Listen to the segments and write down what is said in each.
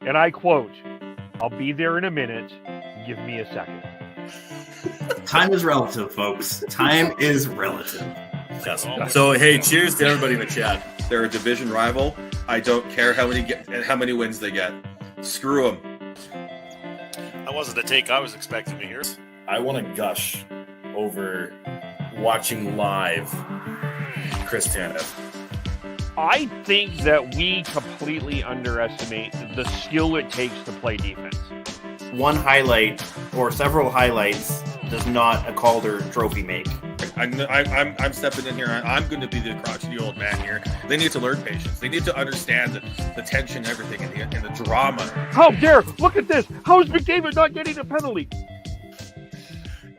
And I quote, "I'll be there in a minute. Give me a second." Time is relative, folks. Time is relative. Yes. So, hey, cheers to everybody in the chat. They're a division rival. I don't care how many wins they get. Screw them. That wasn't the take I was expecting to hear. I want to gush over watching live Chris Tanev. I think that we completely underestimate the skill it takes to play defense. One highlight or several highlights does not a Calder trophy make. I'm stepping in here. I'm going to be the crotchety old man here. They need to learn patience. They need to understand the tension, everything, and the drama. How dare! Look at this. How is McDavid not getting a penalty?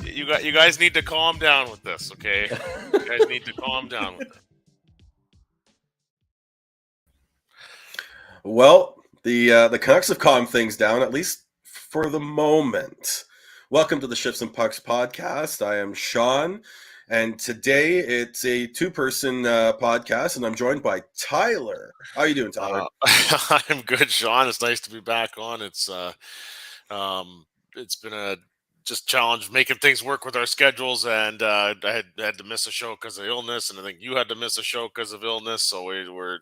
You guys need to calm down with this, okay? You guys need to calm down with it. Well, the Canucks have calmed things down, at least for the moment. Welcome to the Ships and Pucks podcast. I am Sean, and today it's a two-person podcast, and I'm joined by Tyler. How are you doing, Tyler? I'm good, Sean. It's nice to be back on. It's been a just challenge making things work with our schedules, and I had to miss a show because of illness, and I think you had to miss a show because of illness. So we're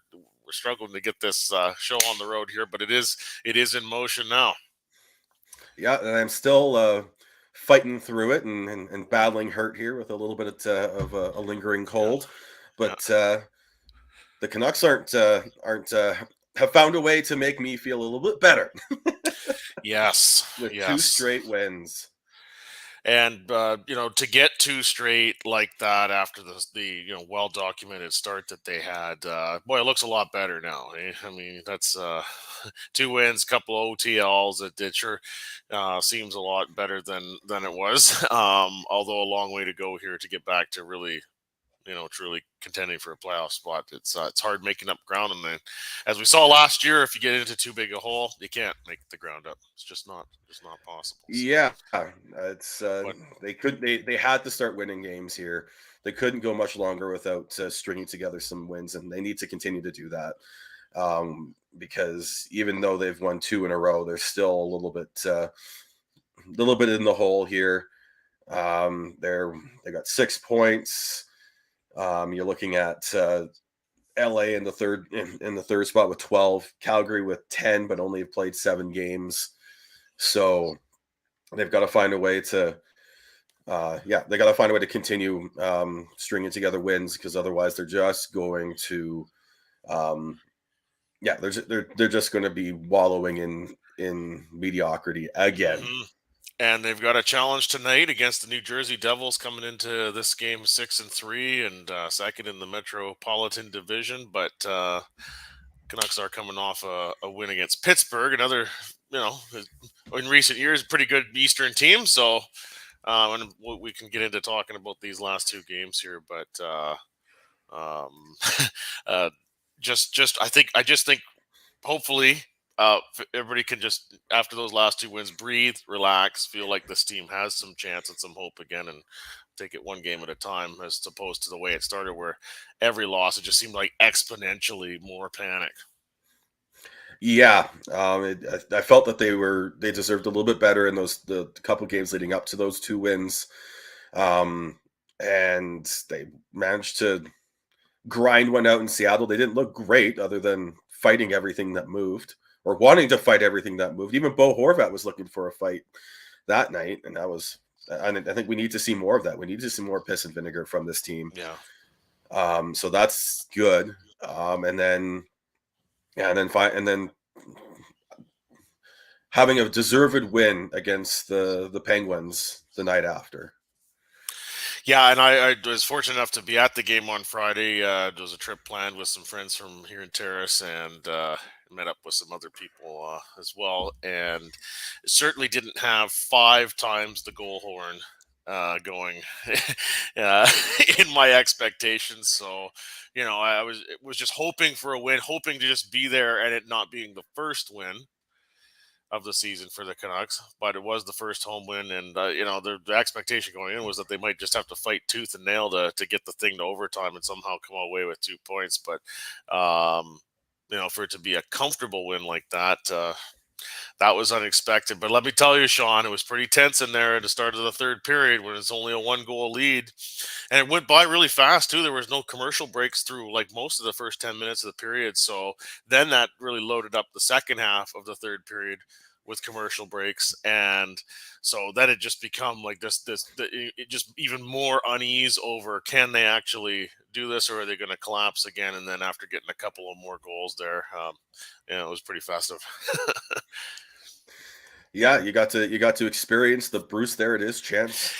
struggling to get this show on the road here, but it is in motion now. Yeah, and I'm still fighting through it and battling hurt here with a little bit of a lingering cold. But the Canucks have found a way to make me feel a little bit better. Yes, with 2 straight wins. And to get 2 straight like that after the well-documented start that they had, boy, it looks a lot better now. Eh? I mean, that's 2 wins, couple of OTLs. It sure seems a lot better than it was. Although a long way to go here to get back to really, truly contending for a playoff spot. It's hard making up ground, and then, as we saw last year, if you get into too big a hole, you can't make the ground up. It's just not possible. So, yeah, it's they had to start winning games here. They couldn't go much longer without stringing together some wins, and they need to continue to do that. Because even though they've won 2 in a row, they're still a little bit in the hole here. They got 6 points. You're looking at LA in the third spot with 12, Calgary with 10, but only have played 7 games. So they've got to find a way to continue stringing together wins, because otherwise they're just going to they're just going to be wallowing in mediocrity again. Mm-hmm. And they've got a challenge tonight against the New Jersey Devils, coming into this game 6-3 and second in the Metropolitan Division. But Canucks are coming off a win against Pittsburgh, another, in recent years, pretty good Eastern team. So and we can get into talking about these last 2 games here, but I just think hopefully everybody can just, after those last 2 wins, breathe, relax, feel like this team has some chance and some hope again, and take it one game at a time, as opposed to the way it started, where every loss, it just seemed like exponentially more panic. Yeah, I felt that they deserved a little bit better in the couple games leading up to those 2 wins, and they managed to grind one out in Seattle. They didn't look great, other than fighting everything that moved, or wanting to fight everything that moved. Even Bo Horvat was looking for a fight that night, and I think we need to see more of that. We need to see more piss and vinegar from this team. Yeah. So that's good. And then having a deserved win against the Penguins the night after. Yeah, and I was fortunate enough to be at the game on Friday. There was a trip planned with some friends from here in Terrace, and met up with some other people as well. And it certainly didn't have 5 times the goal horn going in my expectations. So, I was just hoping for a win, hoping to just be there, and it not being the first win of the season for the Canucks, but it was the first home win, and the expectation going in was that they might just have to fight tooth and nail to get the thing to overtime and somehow come away with 2 points. But for it to be a comfortable win like that, that was unexpected. But let me tell you, Sean, it was pretty tense in there at the start of the third period when it's only a 1-goal lead. And it went by really fast, too. There was no commercial breaks through like most of the first 10 minutes of the period. So then that really loaded up the second half of the third period with commercial breaks. And so then it just become like it just even more unease over, can they actually do this, or are they going to collapse again? And then after getting a couple of more goals there, it was pretty festive. Yeah, you got to experience the Bruce There It Is chance.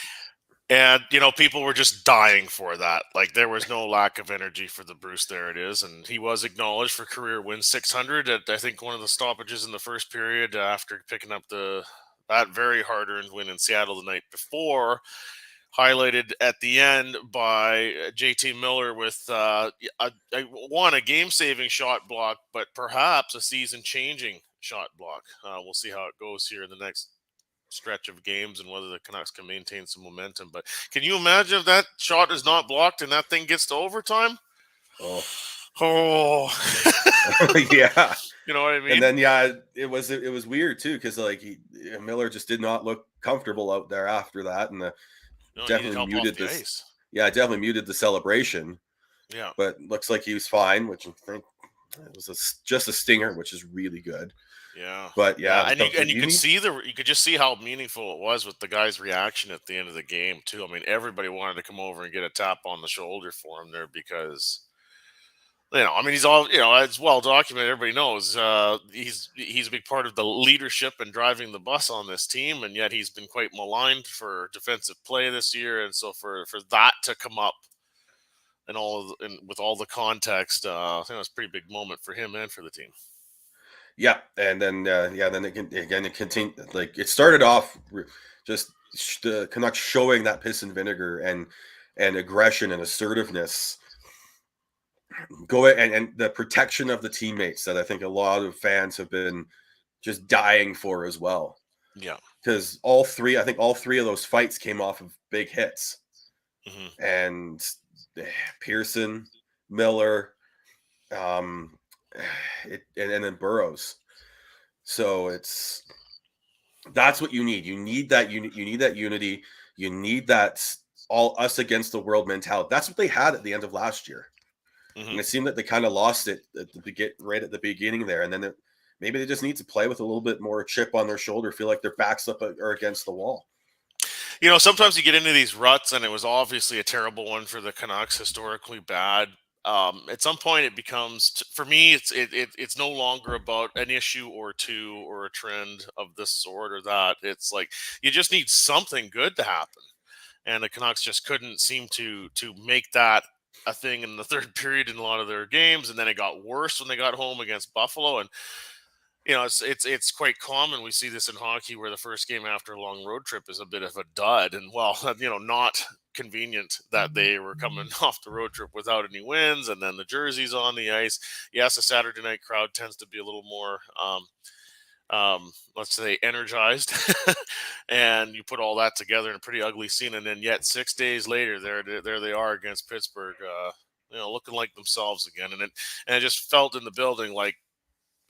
And, people were just dying for that. Like, there was no lack of energy for the Bruce There It Is. And he was acknowledged for career win 600 at, I think, one of the stoppages in the first period after picking up that very hard-earned win in Seattle the night before, highlighted at the end by JT Miller with a game-saving shot block, but perhaps a season-changing shot block. We'll see how it goes here in the next stretch of games and whether the Canucks can maintain some momentum. But can you imagine if that shot is not blocked and that thing gets to overtime? Oh, yeah. You know what I mean? And then it was weird too, because like Miller just did not look comfortable out there after that, and definitely muted this. Ice. Yeah, definitely muted the celebration. Yeah, but looks like he was fine, which I think it was just a stinger, which is really good. Yeah, but and you could just see how meaningful it was with the guy's reaction at the end of the game too. I mean, everybody wanted to come over and get a tap on the shoulder for him there because, he's all, it's well documented. Everybody knows he's a big part of the leadership and driving the bus on this team, and yet he's been quite maligned for defensive play this year, and so for that to come up and with all the context, I think it was a pretty big moment for him and for the team. Yeah, and then it continued. Like, it started off just the Canucks showing that piss and vinegar and aggression and assertiveness, and the protection of the teammates that I think a lot of fans have been just dying for as well. Yeah, because all three of those fights came off of big hits, and Pearson, Miller, and then Burrows. So that's what you need. You need that unit. You need that unity. You need that all us against the world mentality. That's what they had at the end of last year. And it seemed that they kind of lost it right at the beginning there. And then maybe they just need to play with a little bit more chip on their shoulder, feel like their backs up or against the wall. Sometimes you get into these ruts, and it was obviously a terrible one for the Canucks, historically bad. At some point it becomes, for me, it's no longer about an issue or two or a trend of this sort or that. It's like you just need something good to happen, and the Canucks just couldn't seem to make that a thing in the third period in a lot of their games. And then it got worse when they got home against Buffalo. And it's quite common. We see this in hockey where the first game after a long road trip is a bit of a dud, and not convenient that they were coming off the road trip without any wins, and then the jerseys on the ice. Yes, a Saturday night crowd tends to be a little more let's say energized, and you put all that together in a pretty ugly scene, and then yet 6 days later there they are against Pittsburgh, looking like themselves again. And it just felt in the building like,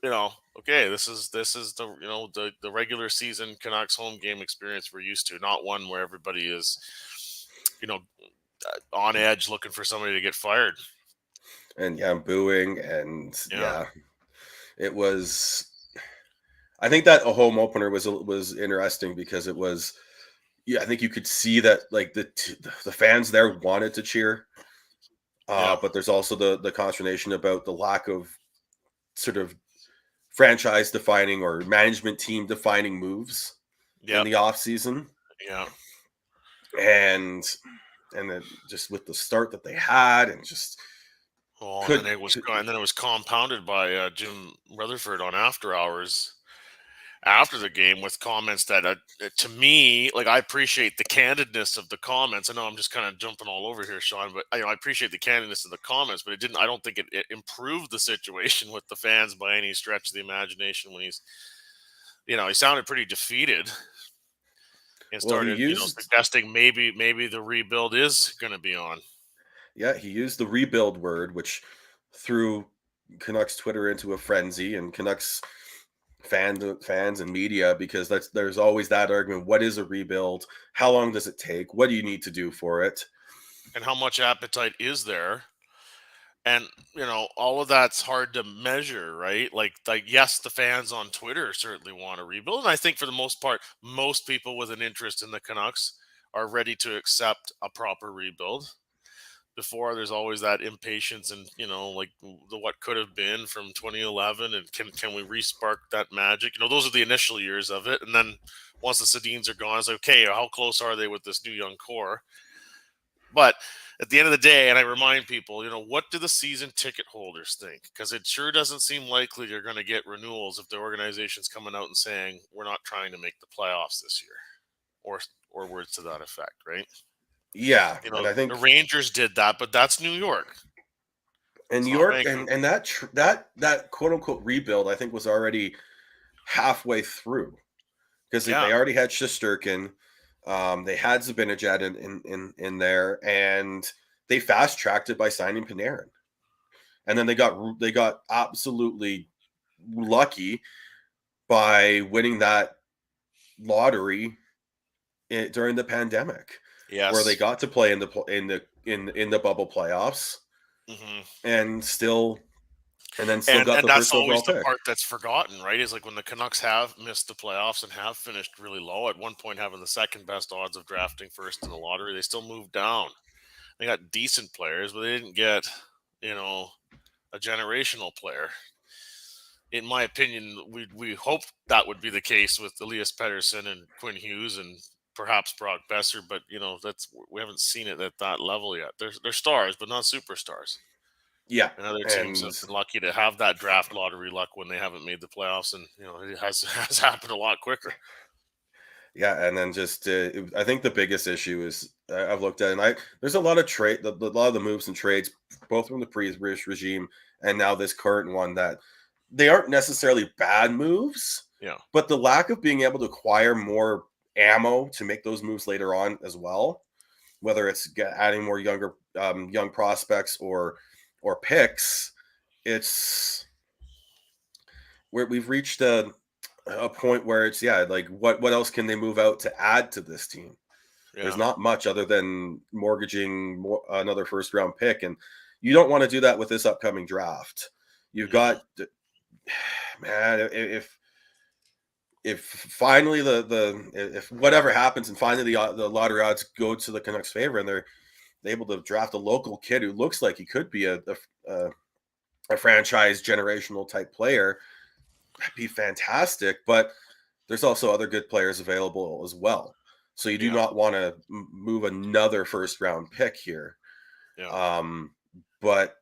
okay, this is the the regular season Canucks home game experience we're used to, not one where everybody is on edge looking for somebody to get fired. And booing, and it was. I think that a home opener was interesting because it was. Yeah, I think you could see that like the fans there wanted to cheer, but there's also the consternation about the lack of sort of franchise defining or management team defining moves in the off season. Yeah. And then just with the start that they had, and just and then it was compounded by Jim Rutherford on After Hours after the game with comments that to me, like, I appreciate the candidness of the comments. I know I'm just kind of jumping all over here, Sean, but I appreciate the candidness of the comments, but I don't think it improved the situation with the fans by any stretch of the imagination when he's, he sounded pretty defeated and started suggesting maybe the rebuild is going to be on. Yeah, he used the rebuild word, which threw Canucks Twitter into a frenzy, and Canucks fans and media, because there's always that argument. What is a rebuild? How long does it take? What do you need to do for it? And how much appetite is there? And all of that's hard to measure, right? Like yes, the fans on Twitter certainly want to rebuild, and I think for the most part, most people with an interest in the Canucks are ready to accept a proper rebuild. Before, there's always that impatience and like the what could have been from 2011, and can we re-spark that magic? Those are the initial years of it, and then once the Sedins are gone, it's like, okay, how close are they with this new young core? But at the end of the day, and I remind people, what do the season ticket holders think? Because it sure doesn't seem likely you're going to get renewals if the organization's coming out and saying we're not trying to make the playoffs this year, or words to that effect, right? Yeah, and I think the Rangers did that, but that's New York. And New York, and that quote unquote rebuild, I think, was already halfway through, because they already had Shesterkin, they had Zibanejad in there, and they fast tracked it by signing Panarin, and then they got absolutely lucky by winning that lottery during the pandemic, where they got to play in the bubble playoffs. Mm-hmm. And that's always the part that's forgotten, right? Is like when the Canucks have missed the playoffs and have finished really low, at one point having the second best odds of drafting first in the lottery, they still moved down. They got decent players, but they didn't get a generational player. In my opinion, we hoped that would be the case with Elias Pettersson and Quinn Hughes and perhaps Brock Besser, but we haven't seen it at that level yet. They're stars, but not superstars. Yeah, and other teams have been lucky to have that draft lottery luck when they haven't made the playoffs, and it has happened a lot quicker. Yeah, and then just I think the biggest issue is I've looked at, and there's a lot of a lot of the moves and trades, both from the previous regime and now this current one, that they aren't necessarily bad moves. Yeah, but the lack of being able to acquire more ammo to make those moves later on as well, whether it's adding more young prospects or picks, it's where we've reached a point where it's like what else can they move out to add to this team? There's not much other than mortgaging another first round pick, and you don't want to do that with this upcoming draft. You've got, man, if finally if whatever happens and finally the lottery odds go to the Canucks' favor and they're able to draft a local kid who looks like he could be a franchise generational type player, that'd be fantastic. But there's also other good players available as well. So you do not want to move another first round pick here. Yeah. But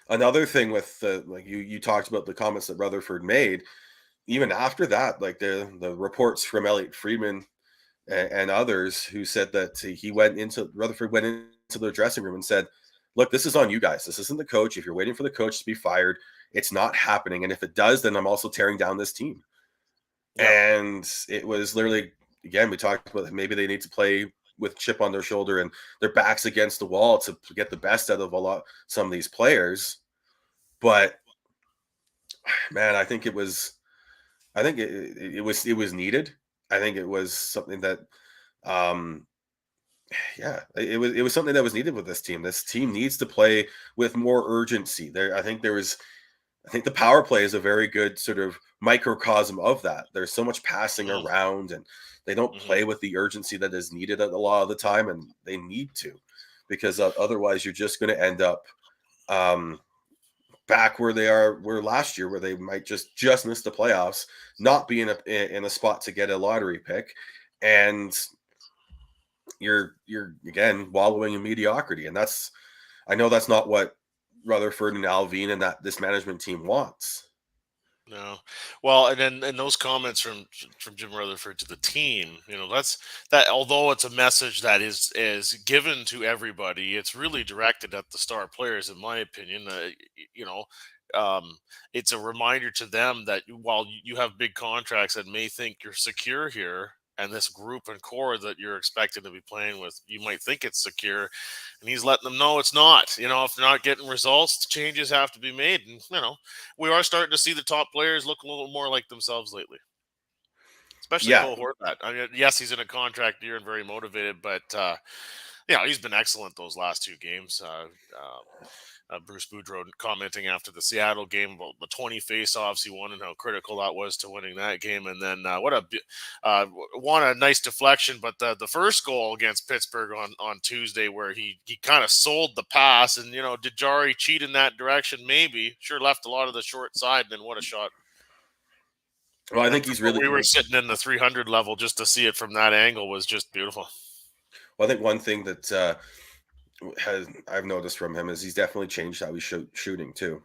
another thing with you talked about the comments that Rutherford made, even after that, like the reports from Elliot Friedman and others who said that Rutherford went into the dressing room and said, look, this is on you guys. This isn't the coach. If you're waiting for the coach to be fired, it's not happening. And if it does, then I'm also tearing down this team. Yeah. And it was literally, again, we talked about maybe they need to play with chip on their shoulder and their backs against the wall to get the best out of some of these players. But man, I think it was needed. I think it was something that, it was something that was needed with this team. This team needs to play with more urgency. I think the power play is a very good sort of microcosm of that. There's so much passing around, and they don't play with the urgency that is needed a lot of the time, and they need to, because otherwise you're just going to end up back where they were last year, where they might just miss the playoffs, not be in a spot to get a lottery pick, and you're again wallowing in mediocrity. And I know that's not what Rutherford and Alvin and this management team wants. No. Well, and those comments from Jim Rutherford to the team, that's that. Although it's a message that is given to everybody, it's really directed at the star players, in my opinion. It's a reminder to them that while you have big contracts and may think you're secure here, and this group and core that you're expected to be playing with, you might think it's secure, and he's letting them know it's not. You know, if they're not getting results, changes have to be made. And, you know, we are starting to see the top players look a little more like themselves lately, especially Yeah, Bo Horvat. I mean, yes, he's in a contract year and very motivated, but, you know, he's been excellent those last 2 games. Bruce Boudreau commenting after the Seattle game about the 20 faceoffs he won and how critical that was to winning that game. And then won a nice deflection, but the first goal against Pittsburgh on Tuesday, where he kind of sold the pass, and, you know, did Jari cheat in that direction? Maybe. Sure left a lot of the short side, and then what a shot. well, I think he's really. We were sitting in the 300 level just to see it from that angle was just beautiful. Well, I think one thing that I've noticed from him is he's definitely changed how he's shooting too.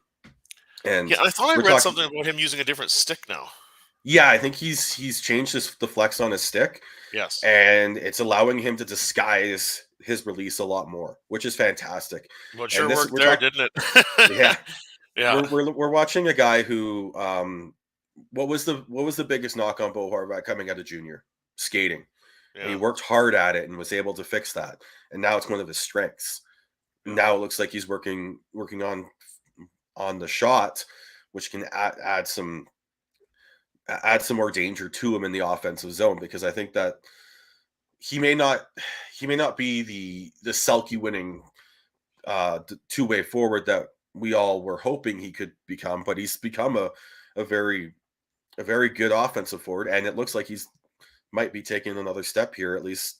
And yeah, I thought I read something about him using a different stick now. Yeah, I think he's changed the flex on his stick. Yes, and it's allowing him to disguise his release a lot more, which is fantastic. Well, it sure worked there, didn't it? Yeah, yeah. We're watching a guy who what was the biggest knock on Bo Horvat coming out of junior? Skating. Yeah. And he worked hard at it and was able to fix that. And now it's one of his strengths. Now it looks like he's working on the shot, which can add some more danger to him in the offensive zone, because I think that he may not be the Selke winning two-way forward that we all were hoping he could become, but he's become a very good offensive forward, and it looks like he's might be taking another step here, at least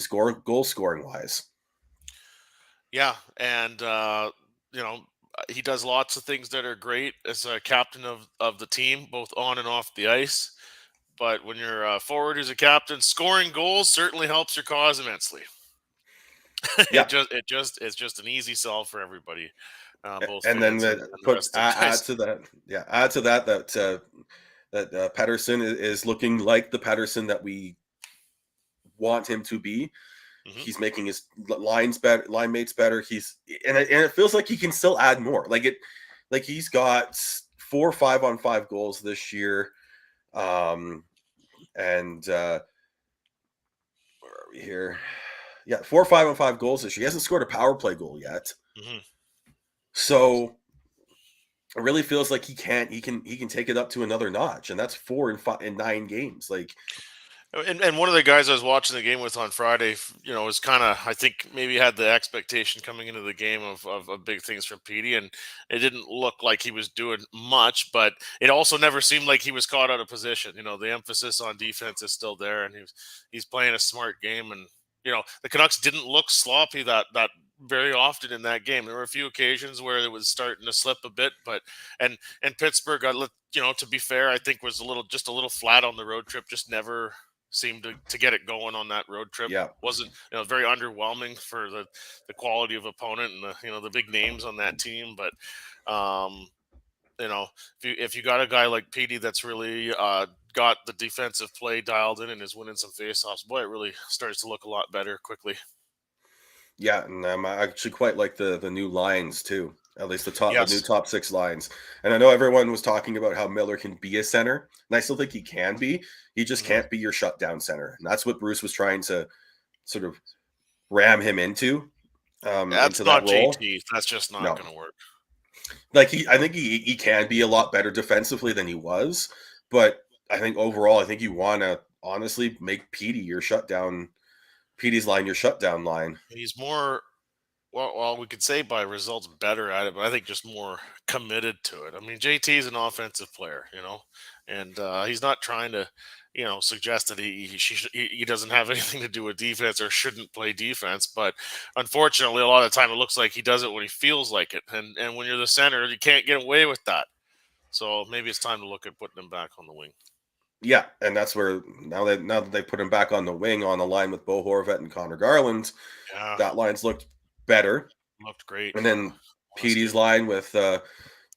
goal scoring wise. Yeah, and you know, he does lots of things that are great as a captain of the team, both on and off the ice. But when you're a forward who's a captain, scoring goals certainly helps your cause immensely. Yeah. It's just an easy sell for everybody. Both and then add to that Pettersson is looking like the Pettersson that we want him to be. Mm-hmm. He's making his line mates better. And it feels like he can still add more. Like he's got 4 5-on-5 goals this year. And where are we here? Yeah, 4 5-on-5 goals this year. He hasn't scored a power play goal yet. Mm-hmm. So it really feels like he can take it up to another notch, and that's 4 in 9 games. Like, and one of the guys I was watching the game with on Friday, you know, was kind of, I think maybe had the expectation coming into the game of big things from Petey, and it didn't look like he was doing much, but it also never seemed like he was caught out of position. You know, the emphasis on defense is still there, and he's playing a smart game, and, you know, the Canucks didn't look sloppy that very often in that game. There were a few occasions where it was starting to slip a bit, but and Pittsburgh, you know, to be fair, I think was just a little flat on the road trip. Just never seemed to get it going on that road trip. Yeah, wasn't, you know, very underwhelming for the quality of opponent and the big names on that team. But you know, if you got a guy like Petey that's really got the defensive play dialed in and is winning some faceoffs, boy, it really starts to look a lot better quickly. Yeah, and I actually quite like the new lines too. At least the new top 6 lines. And I know everyone was talking about how Miller can be a center, and I still think he can be. He just can't be your shutdown center, and that's what Bruce was trying to sort of ram him into. That's into not that role. JT. That's just not going to work. Like I think he can be a lot better defensively than he was, but I think overall, I think you want to honestly make Petey's line your shutdown line. He's more, well, we could say by results better at it, but I think just more committed to it. I mean, JT is an offensive player, you know, and he's not trying to, you know, suggest that he doesn't have anything to do with defense or shouldn't play defense. But unfortunately, a lot of the time it looks like he does it when he feels like it. And when you're the center, you can't get away with that. So maybe it's time to look at putting him back on the wing. Yeah, and that's where now that they put him back on the wing on the line with Bo Horvat and Connor Garland, that line's looked better. Looked great. And then Petey's line with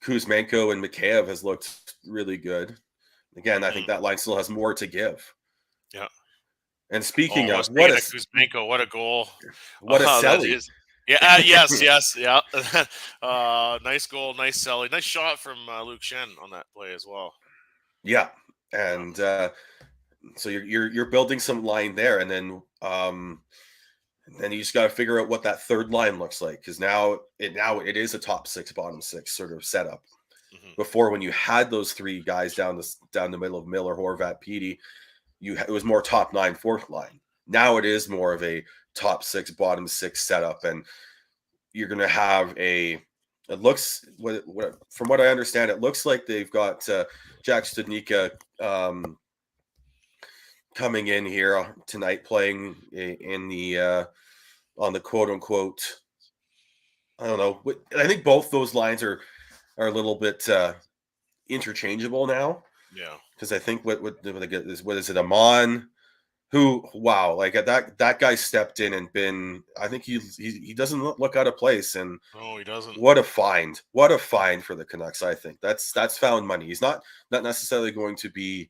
Kuzmenko and Mikheyev has looked really good. Again, I think that line still has more to give. Yeah. And speaking of Kuzmenko, what a goal! What a selly! Yeah. Yes. Yeah. Nice goal. Nice selly. Nice shot from Luke Shen on that play as well. Yeah. And So you're building some line there, and then you just got to figure out what that third line looks like, because now it is a top six, bottom six sort of setup. Before, when you had those three guys down the middle of Miller, Horvat, Petey, it was more top nine, fourth line. Now it is more of a top six, bottom six setup, and you're going to have it looks, from what I understand, it looks like they've got Jack Studnicka coming in here tonight, playing in the on the quote unquote, I don't know. I think both those lines are a little bit interchangeable now. Yeah, because I think what is it, Amon, who, wow, like that guy stepped in and been, I think he doesn't look out of place, and no, he doesn't. What a find for the Canucks. I think that's found money. He's not necessarily going to be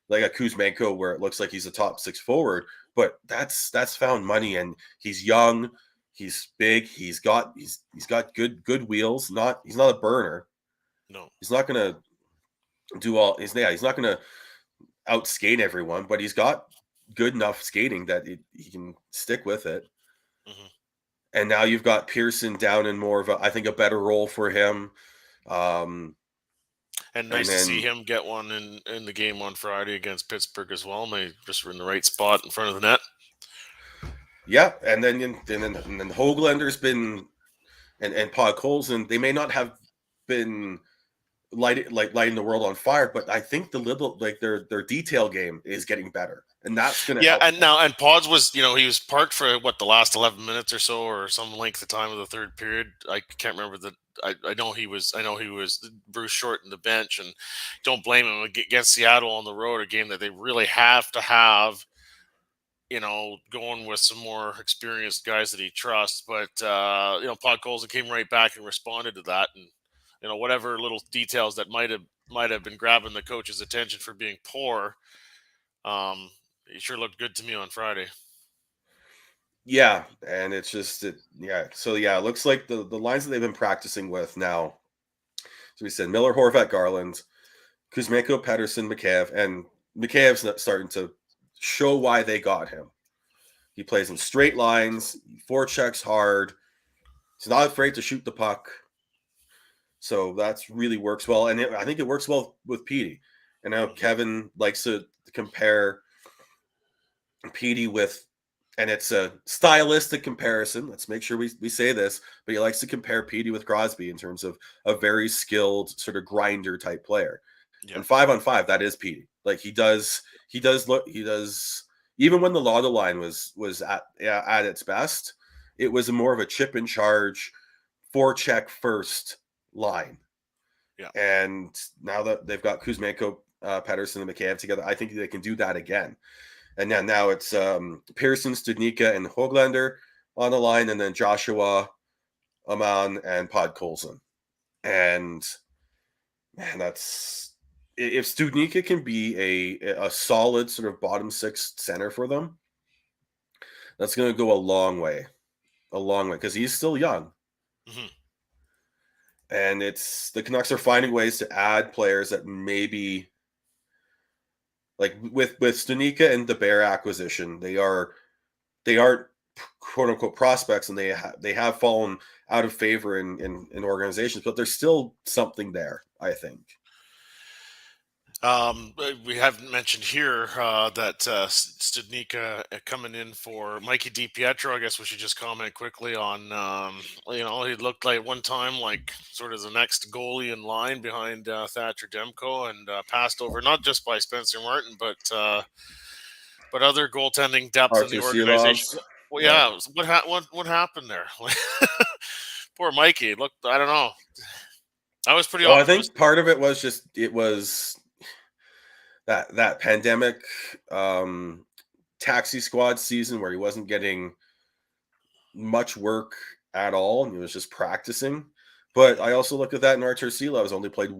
like a Kuzmenko where it looks like he's a top six forward, but that's found money, and he's young, he's big, he's got good wheels. He's not a burner. No, he's not gonna do all. He's not gonna outskate everyone, but he's got good enough skating that he can stick with it. Mm-hmm. And now you've got Pearson down in more of I think a better role for him. And nice to see him get one in the game on Friday against Pittsburgh as well. And they just were in the right spot in front of the net. Yeah, and then Hoaglander's been, and Podkolzin, they may not have been lighting the world on fire, but I think their detail game is getting better, and that's going to help. And Pods was, he was parked for the last 11 minutes or so, or some length of time of the third period. I can't remember I know he was Bruce shortened the bench, and don't blame him against Seattle on the road, a game that they really have to have, going with some more experienced guys that he trusts. But Podkolzin came right back and responded to that, and whatever little details that might have been grabbing the coach's attention for being poor, he sure looked good to me on Friday. Yeah, and it's just So it looks like the lines that they've been practicing with now. So we said Miller, Horvat, Garland, Kuzmenko, Pettersson, Mikheyev, and Mikheyev's starting to show why they got him. He plays in straight lines, he forechecks hard. He's not afraid to shoot the puck. So that's really works well, and I think it works well with Petey. And now Kevin likes to compare Petey with, and it's a stylistic comparison. Let's make sure we say this, but he likes to compare Petey with Crosby in terms of a very skilled sort of grinder type player. Yeah. And 5-on-5, that is Petey. Like he does. Even when the Lotto line was at its best, it was more of a chip in charge, forecheck first line. Yeah. And now that they've got Kuzmenko, Pettersson, and Mikheyev together, I think they can do that again. And then now it's Pearson, Studnicka, and Hoaglander on the line, and then Joshua, Aman, and Podkolzin. And man, that's, if Studnicka can be a solid sort of bottom six center for them, that's going to go a long way, because he's still young. Mm-hmm. And it's the Canucks are finding ways to add players that maybe, like with Studnicka and the Bear acquisition, they aren't quote unquote prospects, and they have fallen out of favor in organizations, but there's still something there, I think. We haven't mentioned here that Studnicka coming in for Mikey DiPietro. I guess we should just comment quickly on, he looked like one time like sort of the next goalie in line behind Thatcher Demko, and passed over not just by Spencer Martin, but other goaltending depth in the organization. Well, yeah. What happened there? Poor Mikey. Looked, I don't know. I was pretty. Well, I think part of it was just that pandemic taxi squad season where he wasn't getting much work at all, and he was just practicing. But I also look at that, and Artur Silovs only played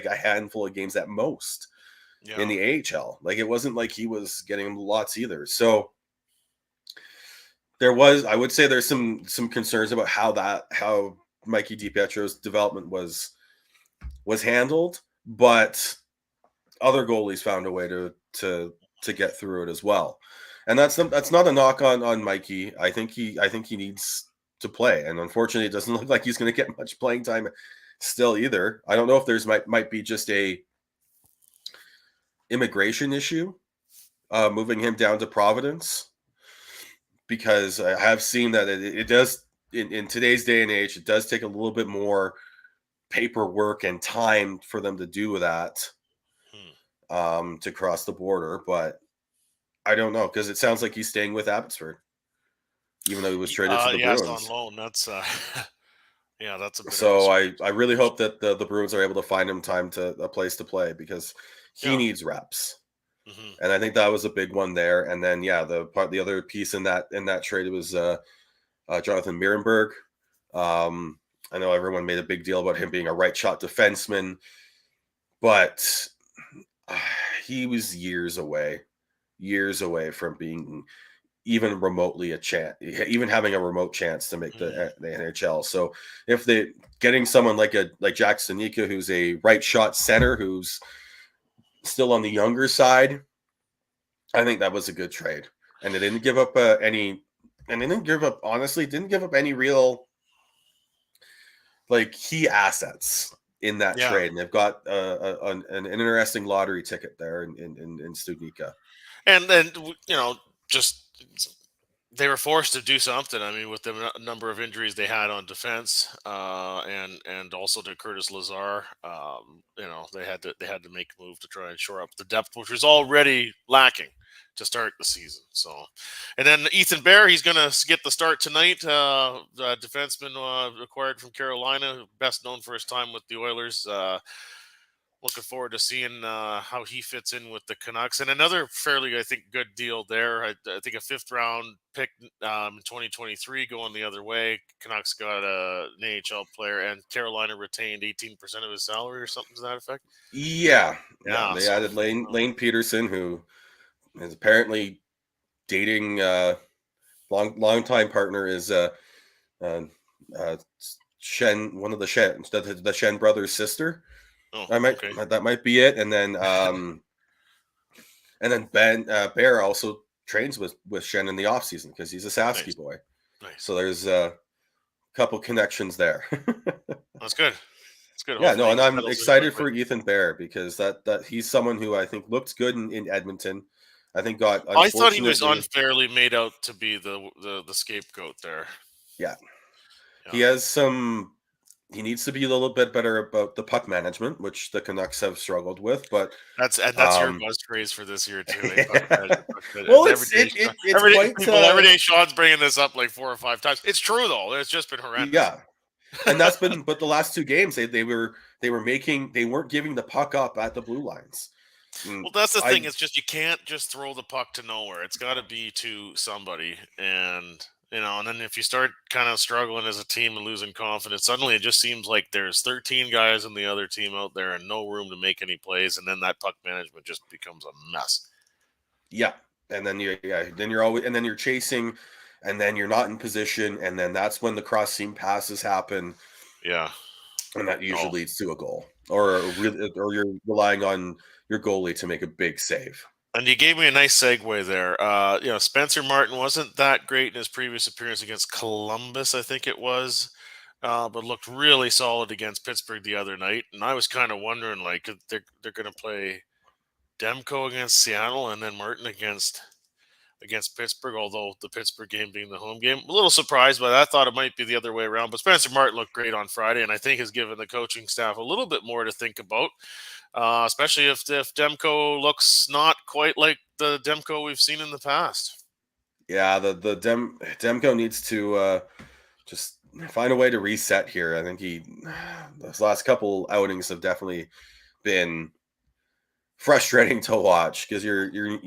a handful of games at most in the AHL. Like, it wasn't like he was getting lots either. So I would say there's some concerns about how Mikey DiPietro's development was handled, but other goalies found a way to get through it as well. And that's not a knock on Mikey. I think he needs to play, and unfortunately, it doesn't look like he's going to get much playing time still either. I don't know if there's might be just a immigration issue moving him down to Providence, because I have seen that it does in today's day and age, it does take a little bit more paperwork and time for them to do that to cross the border. But I don't know, because it sounds like he's staying with Abbotsford, even though he was traded to the Bruins. Bruins. On loan. That's that's a bit. So I really hope that the Bruins are able to find him a place to play, because he needs reps. Mm-hmm. And I think that was a big one there. And then the other piece in that trade was Jonathan Mirenberg. I know everyone made a big deal about him being a right shot defenseman, but he was years away from being even remotely a chance, even having a remote chance to make the NHL. So if they getting someone like Jack Stanika, who's a right shot center, who's still on the younger side, I think that was a good trade. And they didn't give up any real key assets in that trade. And they've got an interesting lottery ticket there in Studnicka. And then, just they were forced to do something. I mean, with the number of injuries they had on defense, and also to Curtis Lazar, they had to make a move to try and shore up the depth, which was already lacking to start the season. So, and then Ethan Bear, he's going to get the start tonight. The defenseman acquired from Carolina, best known for his time with the Oilers. Looking forward to seeing how he fits in with the Canucks. And another fairly, I think, good deal there. I think a 5th-round pick in 2023 going the other way. Canucks got an AHL player, and Carolina retained 18% of his salary or something to that effect. Yeah. They added Lane Peterson, who is apparently dating longtime partner is Shen, one of the Shen brothers' sister. That might be it. And then Ben Bear also trains with Shen in the off season, because he's a Sasky boy. Nice. So there's a couple connections there. That's good. That's good. Yeah, no, and I'm excited for Ethan Bear, because that he's someone who I think looked good in Edmonton. I think I thought he was unfairly made out to be the scapegoat there. Yeah. He has some. He needs to be a little bit better about the puck management, which the Canucks have struggled with. But that's your buzz phrase for this year too. Well, every day Sean's bringing this up like 4 or 5 times. It's true though. It's just been horrendous. Yeah, and that's been. But the last 2 games, they weren't giving the puck up at the blue lines. Well, that's the thing. It's just you can't just throw the puck to nowhere. It's got to be to somebody, and then if you start kind of struggling as a team and losing confidence, suddenly it just seems like there's 13 guys in the other team out there and no room to make any plays, and then that puck management just becomes a mess. Yeah, and then you're chasing, and then you're not in position, and then that's when the cross seam passes happen. Yeah, and that usually leads to a goal, or you're relying on your goalie to make a big save. And you gave me a nice segue there. Spencer Martin wasn't that great in his previous appearance against Columbus, I think it was, but looked really solid against Pittsburgh the other night. And I was kind of wondering, they're going to play Demko against Seattle and then Martin against Pittsburgh, although the Pittsburgh game being the home game. A little surprised by that. I thought it might be the other way around. But Spencer Martin looked great on Friday, and I think has given the coaching staff a little bit more to think about. Especially if Demko looks not quite like the Demko we've seen in the past. Yeah, the Demko needs to just find a way to reset here. I think those last couple outings have definitely been frustrating to watch, because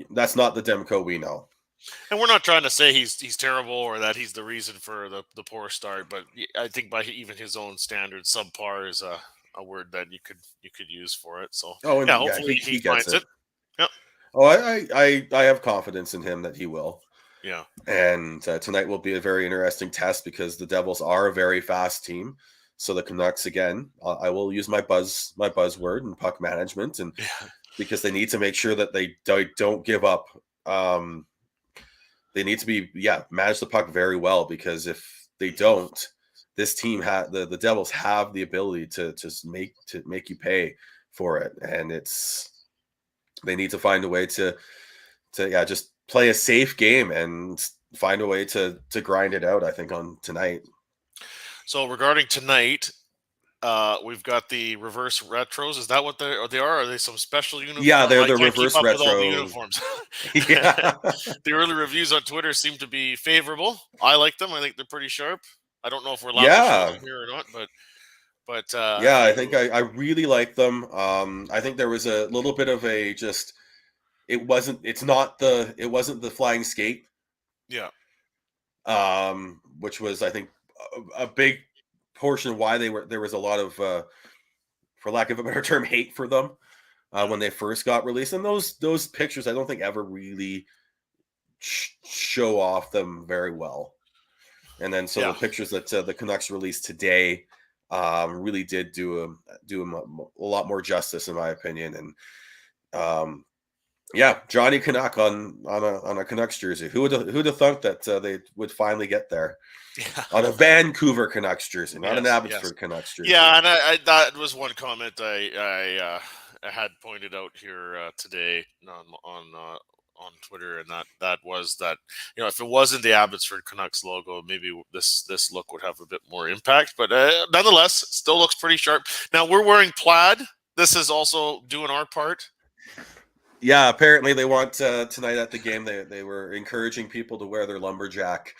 that's not the Demko we know. And we're not trying to say he's terrible or that he's the reason for the poor start, but I think by even his own standards, subpar is a word that you could use for it. So hopefully he finds it. Yep. Oh, I have confidence in him that he will. Yeah. And tonight will be a very interesting test, because the Devils are a very fast team. So the Canucks, again, I will use my buzzword and puck management, and because they need to make sure that they don't give up. They need to be manage the puck very well, because if they don't, this team the Devils have the ability to just make you pay for it, and they need to find a way to just play a safe game and find a way to grind it out, I think, on tonight. So regarding tonight, we've got the reverse retros. Is that what they are? Are they some special uniforms? Yeah, they're the I can't reverse keep up retro with all the uniforms. Yeah. The early reviews on Twitter seem to be favorable. I like them. I think they're pretty sharp. I don't know if we're allowed to show them here or not, but I think I really like them. I think there was a little bit of it wasn't the flying skate. Yeah. Which was, I think, a big portion of why there was a lot of, for lack of a better term, hate for them when they first got released. And those pictures, I don't think ever really show off them very well. And then the pictures that the Canucks released today really did do them a lot more justice, in my opinion. And Johnny Canuck on a Canucks jersey. Who'd have thought that they would finally get there on a Vancouver Canucks jersey, not an Abbotsford Canucks jersey? Yeah, and I that was one comment I had pointed out here today on Twitter, and that was that, if it wasn't the Abbotsford Canucks logo, maybe this look would have a bit more impact. But nonetheless, it still looks pretty sharp. Now we're wearing plaid. This is also doing our part. Yeah, apparently they want tonight at the game. They were encouraging people to wear their lumberjack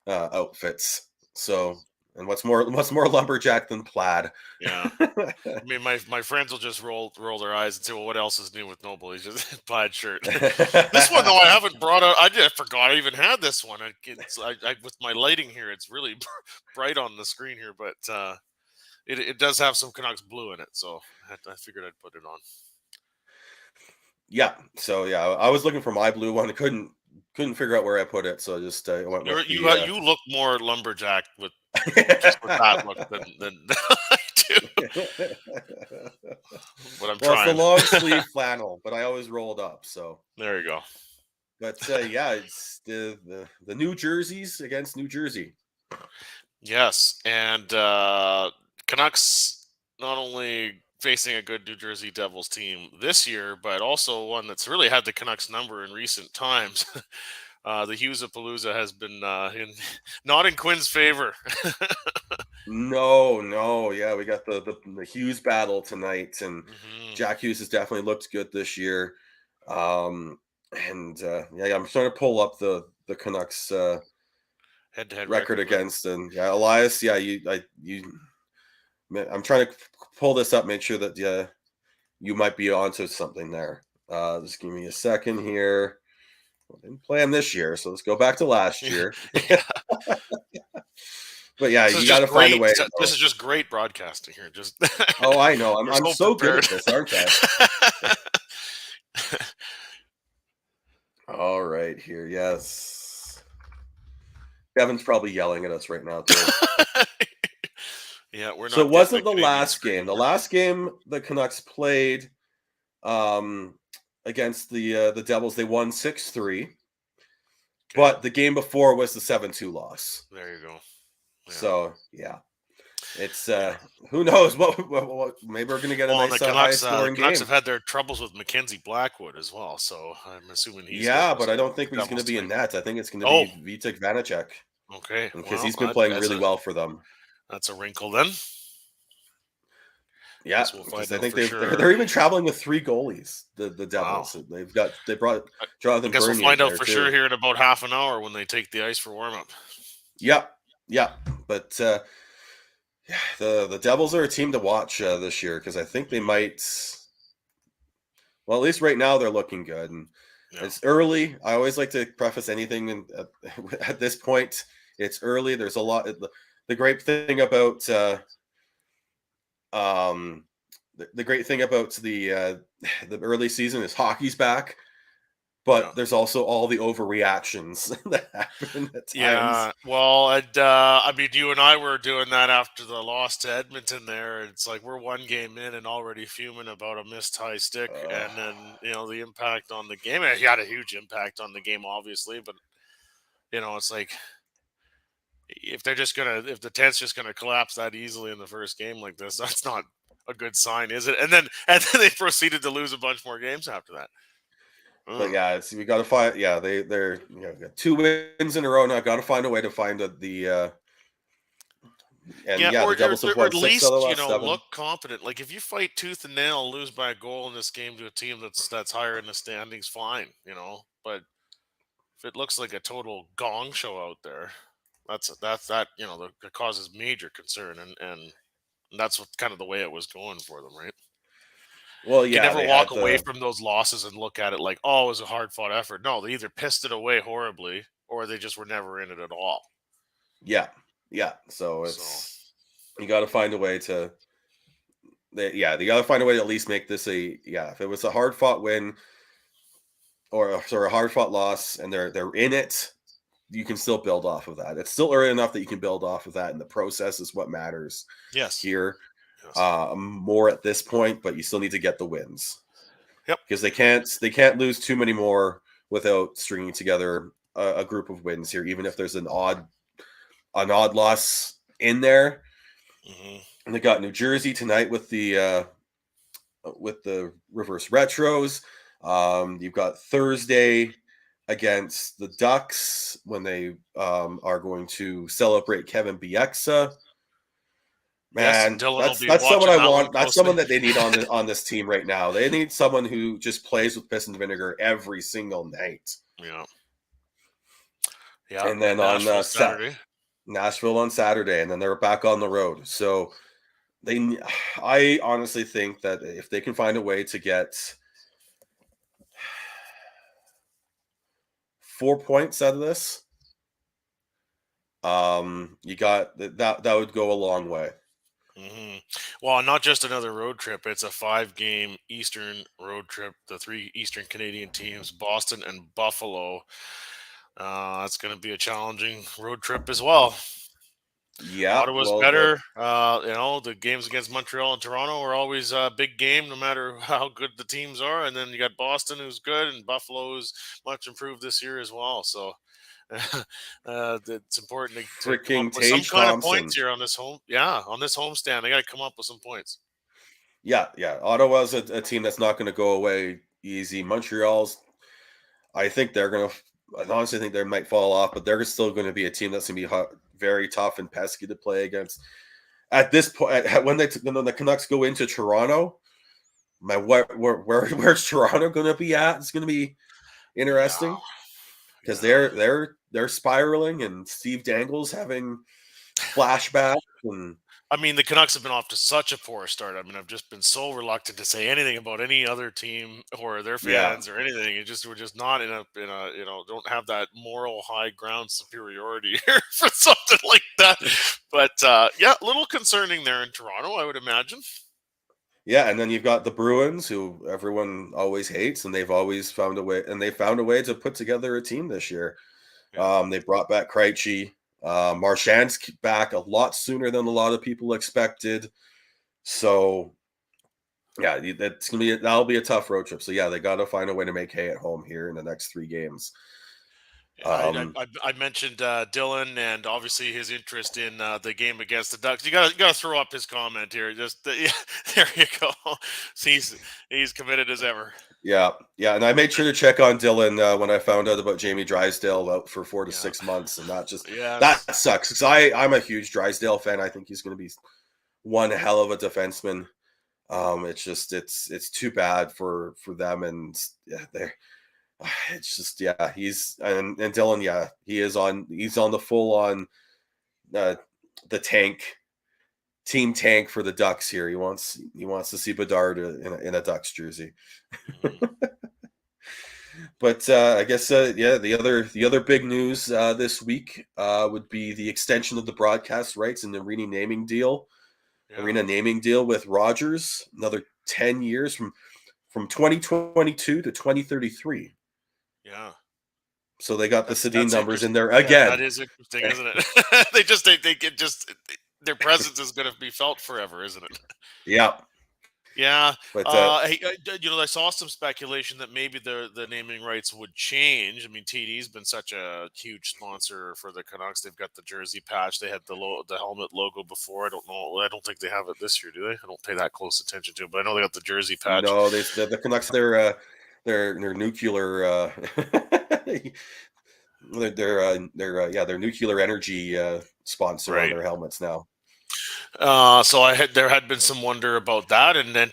outfits. So, and what's more lumberjack than plaid? Yeah, I mean, my friends will just roll their eyes and say, "Well, what else is new with Noble? He's just a plaid shirt." This one though, I haven't brought out. I forgot I even had this one. I with my lighting here, it's really bright on the screen here, but it does have some Canucks blue in it, so I figured I'd put it on. Yeah, so I was looking for my blue one. I couldn't figure out where I put it, so I just went with you look more lumberjack with that look than I do. But I'm trying. It's the long sleeve flannel, but I always rolled up. So there you go. But it's the New Jerseys against New Jersey. Yes, and Canucks not only facing a good New Jersey Devils team this year, but also one that's really had the Canucks number in recent times. The Hughesapalooza has been not in Quinn's favor. No, yeah, we got the Hughes battle tonight, and Jack Hughes has definitely looked good this year. I'm trying to pull up the Canucks head-to-head record against, and Elias, I'm trying to pull this up, make sure that you might be onto something there. Just give me a second here. I didn't play him this year, so let's go back to last year. But you got to find a way. This is just great broadcasting here. Just oh, I know. I'm so good at this, aren't I? All right, here. Yes. Kevin's probably yelling at us right now too. Yeah, we're not. So it wasn't the last game. The last game the Canucks played against the Devils, they won 6-3. Okay. But the game before was the 7-2 loss. There you go. Yeah. So it's who knows what maybe we're gonna get a nice high scoring game. Canucks have had their troubles with Mackenzie Blackwood as well, so I'm assuming he's but I don't think he's going to be in net. I think it's going to be Vitek Vanacek. Okay, because he's been playing really well for them. That's a wrinkle then. Yeah, because I think they're even traveling with 3 goalies. The Devils. Wow. They brought Jonathan. I guess we'll find out for sure here in about half an hour when they take the ice for warm up. Yeah, but the Devils are a team to watch this year, because I think they might. Well, at least right now they're looking good, and it's early. I always like to preface anything at this point. It's early. There's a lot. The great thing about the early season is hockey's back, but there's also all the overreactions that happen at times. Yeah, well, and I mean, you and I were doing that after the loss to Edmonton. There, it's like we're one game in and already fuming about a missed high stick, and then the impact on the game. It had a huge impact on the game, obviously, but it's like if the tent's just gonna collapse that easily in the first game like this, that's not a good sign, is it? And then they proceeded to lose a bunch more games after that. But yeah, we got to find. Yeah, they're got 2 wins in a row now. Got to find a way to find the. And or the Devils have or won at 6 least out of the last 7. look confident. Like if you fight tooth and nail, lose by a goal in this game to a team that's higher in the standings, fine, But if it looks like a total gong show out there, that causes major concern, and that's what kind of the way it was going for them, right? Well, You yeah, can never walk away from those losses and look at it like, oh, it was a hard fought effort. No, they either pissed it away horribly or they just were never in it at all. Yeah. So you got to find a way to. They got to find a way to at least make this if it was a hard fought win or a hard fought loss and they're in it, you can still build off of that. It's still early enough that you can build off of that, and the process is what matters. Yes. Here. More at this point, but you still need to get the wins. Yep. Because they can't lose too many more without stringing together a group of wins here, even if there's an odd loss in there. Mm-hmm. And they got New Jersey tonight with the Reverse Retros. You've got Thursday against the Ducks when they are going to celebrate Kevin Bieksa. Man, yes, that's someone I want. That's someone that they need on this team right now. They need someone who just plays with piss and vinegar every single night. Yeah. And then Nashville on Saturday. Nashville on Saturday, and then they're back on the road. So I honestly think that if they can find a way to get 4 points out of this, you got that would go a long way. Mm-hmm. Well, not just another road trip. It's a 5-game Eastern road trip. The 3 Eastern Canadian teams, Boston and Buffalo. That's going to be a challenging road trip as well. Yeah. Ottawa's better. The games against Montreal and Toronto are always a big game, no matter how good the teams are. And then you got Boston, who's good, and Buffalo is much improved this year as well. So it's important to come up with some kind of points here on this homestand. They got to come up with some points. Yeah. Ottawa's a team that's not going to go away easy. Montreal's, I honestly think they might fall off, but they're still going to be a team that's going to be very tough and pesky to play against. At this point, when the Canucks go into Toronto, where's Toronto going to be at? It's going to be interesting. Because they're spiraling, and Steve Dangle's having flashbacks. And I mean, the Canucks have been off to such a poor start. I mean, I've just been so reluctant to say anything about any other team or their fans or anything. We're just not in a don't have that moral high ground superiority here for something like that. But a little concerning there in Toronto, I would imagine. Yeah, and then you've got the Bruins, who everyone always hates, and they've always found a way, and they found a way to put together a team this year. Yeah. They brought back Krejci. Marchand's back a lot sooner than a lot of people expected. So, yeah, that'll be a tough road trip. So, yeah, they got to find a way to make hay at home here in the next 3 games. I mentioned Dylan and obviously his interest in the game against the Ducks. You got to throw up his comment here. There you go. He's committed as ever. Yeah, and I made sure to check on Dylan when I found out about Jamie Drysdale out for 4 to 6 months, and that sucks because I'm a huge Drysdale fan. I think he's going to be one hell of a defenseman. It's too bad for them, and he's and Dylan, he's on the full on the team tank for the Ducks here. He wants to see Bedard in a Ducks jersey. But I guess the other big news this week would be the extension of the broadcast rights and the arena naming deal with Rogers, another 10 years from 2022 to 2033. Yeah. So they got the Sedin That's numbers in there interesting. Yeah, again. that is interesting, isn't it? they get just their presence is going to be felt forever, isn't it? Yeah. Yeah. But Hey, I saw some speculation that maybe the naming rights would change. I mean, TD's been such a huge sponsor for the Canucks. They've got the jersey patch. They had the helmet logo before. I don't know. I don't think they have it this year, do they? I don't pay that close attention to it, but I know they got the jersey patch. no, the Canucks, their nuclear their nuclear energy sponsor on Right. their helmets now. So there had been some wonder about that, and then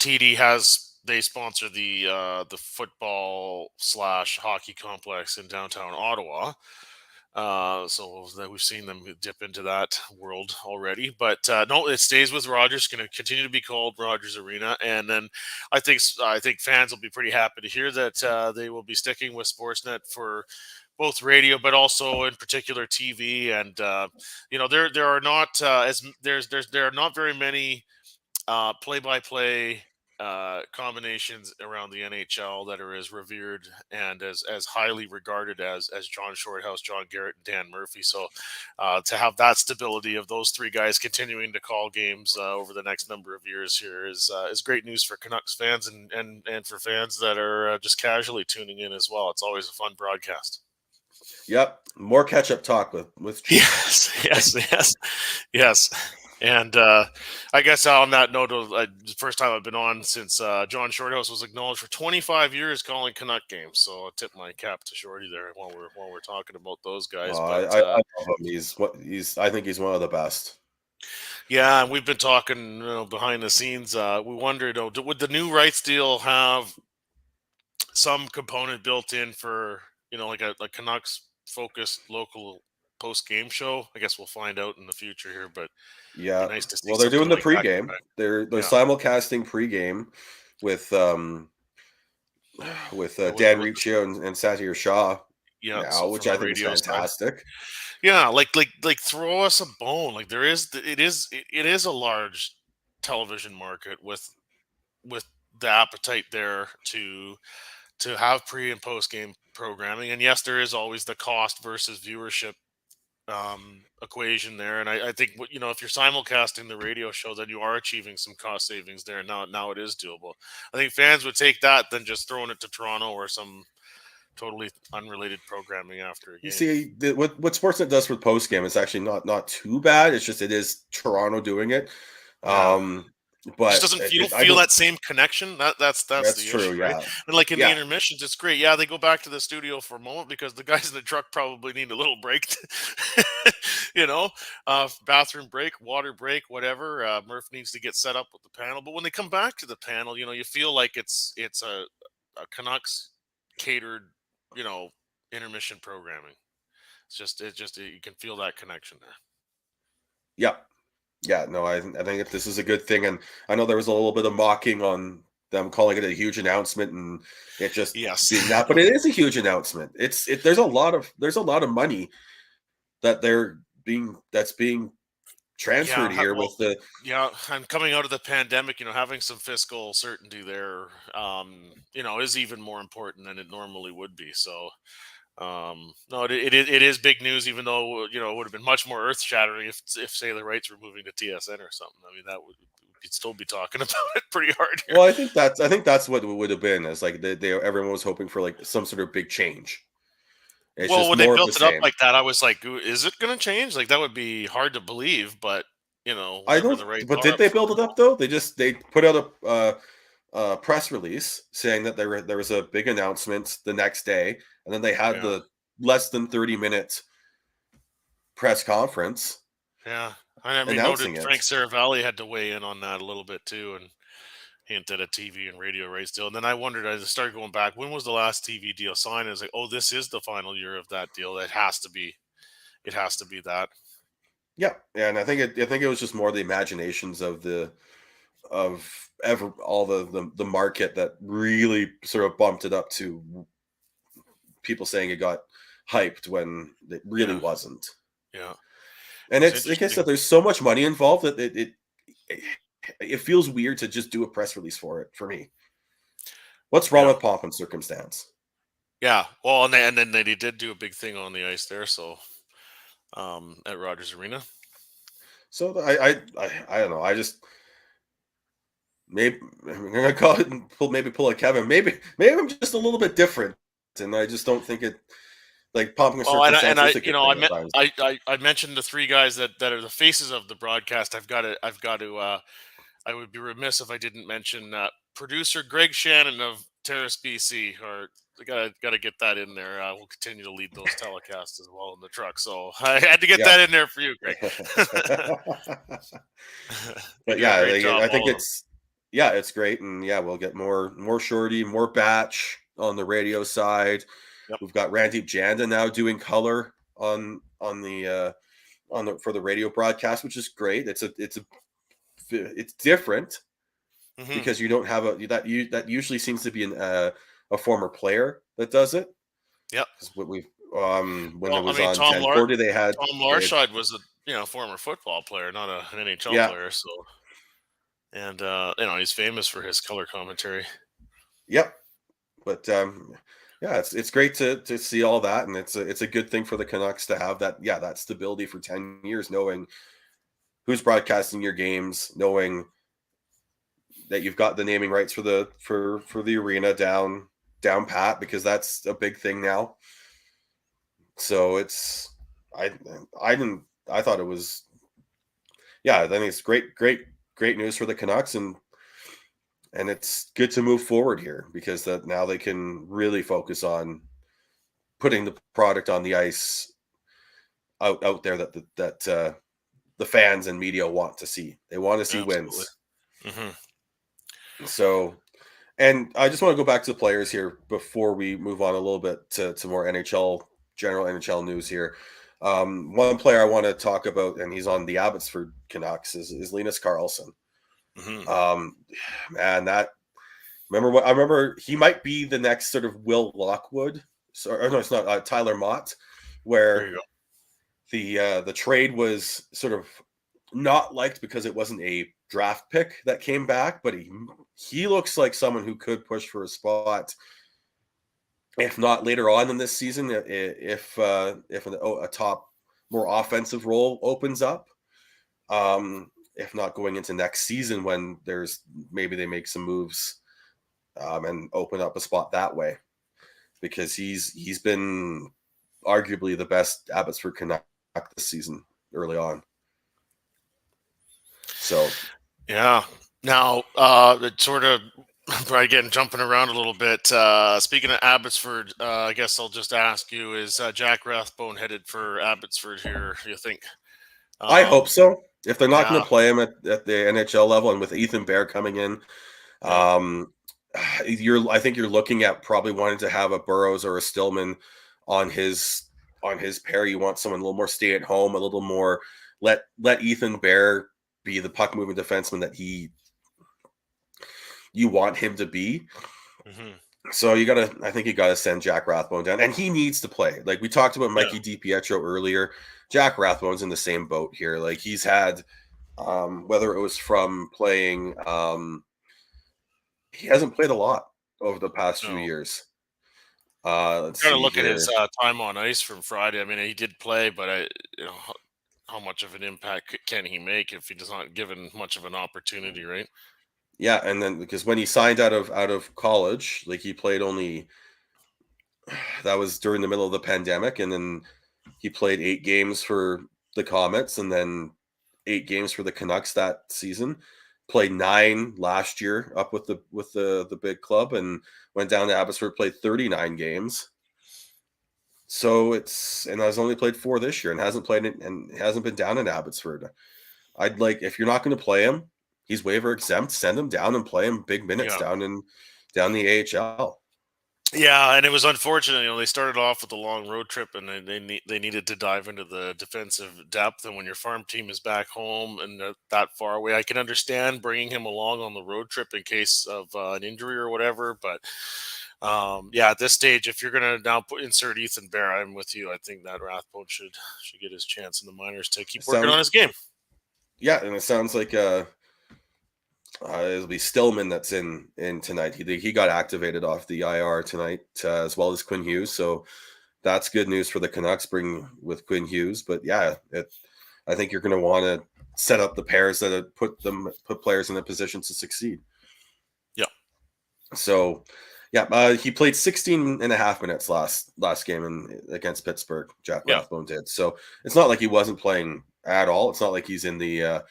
they sponsor the football / hockey complex in downtown Ottawa. So that we've seen them dip into that world already, but no, it stays with Rogers. Going to continue to be called Rogers Arena, and then I think fans will be pretty happy to hear that they will be sticking with Sportsnet for both radio, but also in particular TV. And there are not there are not very many play-by-play combinations around the NHL that are as revered and as highly regarded as John Shorthouse, John Garrett, and Dan Murphy. So to have that stability of those three guys continuing to call games over the next number of years here is great news for Canucks fans and for fans that are just casually tuning in as well. It's always a fun broadcast. Yep, more catch-up talk with yes. And I guess on that note, the first time I've been on since John Shorthouse was acknowledged for 25 years calling Canuck games. So I'll tip my cap to Shorty there while we're talking about those guys. I love him. I think he's one of the best. Yeah, and we've been talking behind the scenes. We wondered, would the new rights deal have some component built in for like a Canucks focused local post game show? I guess we'll find out in the future here, but yeah, nice to see. Well, they're doing the like pregame. They're simulcasting pregame with Dan Riccio and Satyr Shah. Yeah, now, which I think is fantastic. Side. Yeah, like throw us a bone. Like it is a large television market with the appetite there to have pre and post game programming. And yes, there is always the cost versus viewership equation there. And I think if you're simulcasting the radio show, then you are achieving some cost savings there. Now it is doable. I think fans would take that than just throwing it to Toronto or some totally unrelated programming after a game. You see, what Sportsnet does with post game is actually not too bad. It's just it is Toronto doing it. But it doesn't feel that same connection. That's the true, issue, right? Yeah. And like in the intermissions, it's great. Yeah, they go back to the studio for a moment because the guys in the truck probably need a little break. Bathroom break, water break, whatever. Murph needs to get set up with the panel. But when they come back to the panel, you feel like it's a Canucks catered, intermission programming. It's just you can feel that connection there. Yeah. Yeah, no, I think this is a good thing, and I know there was a little bit of mocking on them calling it a huge announcement, and it just being that, but it is a huge announcement. There's a lot of money that's being transferred here with the and coming out of the pandemic, having some fiscal certainty there, is even more important than it normally would be. So. No, it is big news, even though it would have been much more earth shattering if say the rights were moving to TSN or something. I mean, we'd still be talking about it pretty hard here. Well, I think that's what it would have been. Is like everyone was hoping for like some sort of big change. When they built it up like that, I was like, is it going to change? Like that would be hard to believe, but I don't. But did they build it up though? They put out a press release saying that there was a big announcement the next day, and then they had the less than 30-minute press conference. Yeah, I mean, noted Frank Saravalli had to weigh in on that a little bit too, and hint at a TV and radio rights deal. And then I wondered, I started going back, when was the last TV deal signed? I was like, oh, this is the final year of that deal. It has to be that. Yeah, and I think it was just more the imaginations of all the market that really sort of bumped it up to people saying it got hyped when it really wasn't. Yeah. And it's like I said, there's so much money involved that it feels weird to just do a press release for me. What's wrong with pomp and circumstance? Yeah. Well, and then they did do a big thing on the ice there. So at Rogers Arena. So I don't know. I just maybe I'm gonna call it and pull a Kevin. Maybe I'm just a little bit different, and I just don't think it like pumping a Oh, circumstance is a good thing I at times. I mentioned the three guys that are the faces of the broadcast. I've got to. I would be remiss if I didn't mention producer Greg Shannon of Terrace, BC. Or I gotta get that in there. We'll continue to lead those telecasts as well in the truck. So I had to get Yeah. that in there for you, Greg. You But do a yeah, great like, job. I think All of them. it's great, and yeah, we'll get more Shorty, more Batch on the radio side. Yep. We've got Randeep Janda now doing color on the for the radio broadcast, which is great. It's different Mm-hmm. because you don't have that usually seems to be a former player that does it. Yep. Because what we've when it Well, I was mean, on 1040, Tom they had Larshide was a former football player, not an NHL yeah. player. So, and he's famous for his color commentary. Yep. But yeah, it's great to see all that, and it's a good thing for the Canucks to have that stability for 10 years, knowing who's broadcasting your games, knowing that you've got the naming rights for the arena down pat, because that's a big thing now. So I I thought it was I think it's great news for the Canucks, and it's good to move forward here because that now they can really focus on putting the product on the ice out there that the fans and media want to see. They want to see Absolutely. wins. Mm-hmm. So, and I just want to go back to the players here before we move on a little bit to more general NHL news here. One player I want to talk about, and he's on the Abbotsford Canucks, is Linus Karlsson. Mm-hmm. Man, I remember he might be the next sort of Will Lockwood. Or no, it's not Tyler Mott, There where you go. the trade was sort of not liked because it wasn't a draft pick that came back, but he looks like someone who could push for a spot, if not later on in this season, if a top more offensive role opens up. If not going into next season when maybe they make some moves and open up a spot that way, because he's been arguably the best Abbotsford Canuck this season early on. So Yeah. Now, it's sort of probably getting jumping around a little bit. Speaking of Abbotsford, I guess I'll just ask you: is Jack Rathbone headed for Abbotsford here? You think? I hope so. If they're not going Yeah. to play him at the NHL level, and with Ethan Bear coming in, Yeah. I think you're looking at probably wanting to have a Burrows or a Stillman on his pair. You want someone a little more stay at home, a little more let Ethan Bear be the puck moving defenseman that you want him to be. Mm-hmm. So I think you gotta send Jack Rathbone down, and he needs to play. Like we talked about Mikey DiPietro earlier, Jack Rathbone's in the same boat here. Like he's had, whether it was from playing, he hasn't played a lot over the past few No. years. Let's Trying to see look at here. his time on ice from Friday. I mean, he did play, but how much of an impact can he make if he's not given much of an opportunity, right? Yeah, and then because when he signed out of college, like he played only that was during the middle of the pandemic, and then he played 8 games for the Comets, and then 8 games for the Canucks that season. Played 9 last year up with the big club, and went down to Abbotsford, played 39 games. So has only played 4 this year, and hasn't played it, and hasn't been down in Abbotsford. I'd like, if you're not going to play him, he's waiver exempt. Send him down and play him big minutes Yeah. down the AHL. Yeah, and it was unfortunate. They started off with a long road trip, and they needed to dive into the defensive depth. And when your farm team is back home and they're that far away, I can understand bringing him along on the road trip in case of an injury or whatever. But at this stage, if you're going to now insert Ethan Bear, I'm with you. I think that Rathbone should get his chance in the minors to keep working on his game. Yeah, and it sounds like It'll be Stillman that's in tonight. He got activated off the IR tonight, as well as Quinn Hughes. So that's good news for the Canucks, bring with Quinn Hughes. But yeah, I think you're going to want to set up the pairs that put players in a position to succeed. Yeah. So yeah, he played 16 and a half minutes last game against Pittsburgh. Jack Rathbone did. So it's not like he wasn't playing at all. It's not like he's in the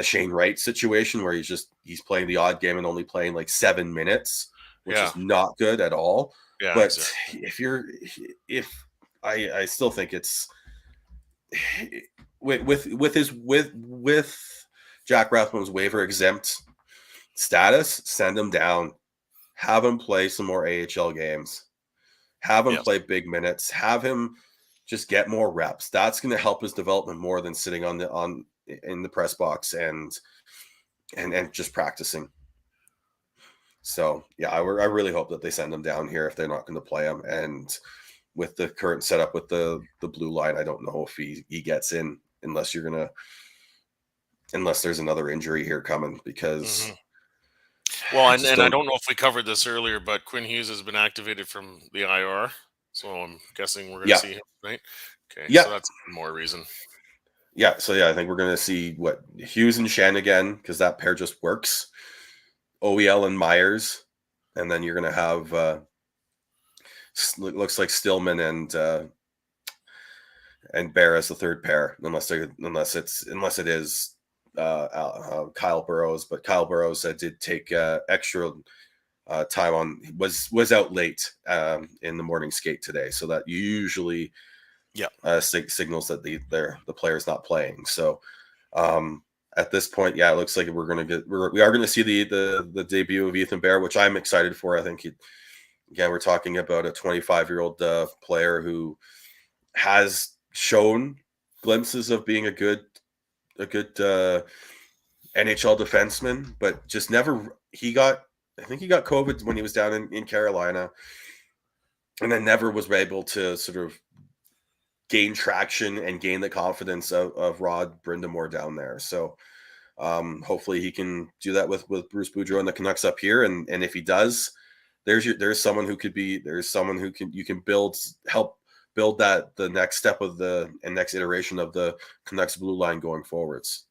Shane Wright situation where he's playing the odd game and only playing like 7 minutes, which is not good at all. Yeah, but exactly. I still think it's with Jack Rathbone's waiver exempt status, send him down, have him play some more AHL games, have him play big minutes, have him just get more reps. That's going to help his development more than sitting in the press box and just practicing. So yeah, I really hope that they send him down here if they're not going to play him. And with the current setup with the blue line, I don't know if he gets in unless there's another injury here coming, because well, and I don't know if we covered this earlier, but Quinn Hughes has been activated from the IR, so I'm guessing we're going to see him tonight. Okay, so that's more reason. Yeah, so I think we're going to see Hughes and Shen again, because that pair just works. OEL and Myers, and then you're going to have looks like Stillman and Bear as the third pair, unless it is Kyle Burrows. But Kyle Burrows did take extra time on, was out late in the morning skate today, so that usually signals that the player's not playing. So at this point, it looks like we are going to see the debut of Ethan Bear, which I'm excited for. I think we're talking about a 25-year-old player who has shown glimpses of being a good NHL defenseman, but just never. I think he got COVID when he was down in Carolina, and then never was able to sort of gain traction and gain the confidence of Rod Brindamore down there. So hopefully he can do that with Bruce Boudreau and the Canucks up here. And if he does, there's someone who you can help build that the next step of the next iteration of the Canucks blue line going forwards.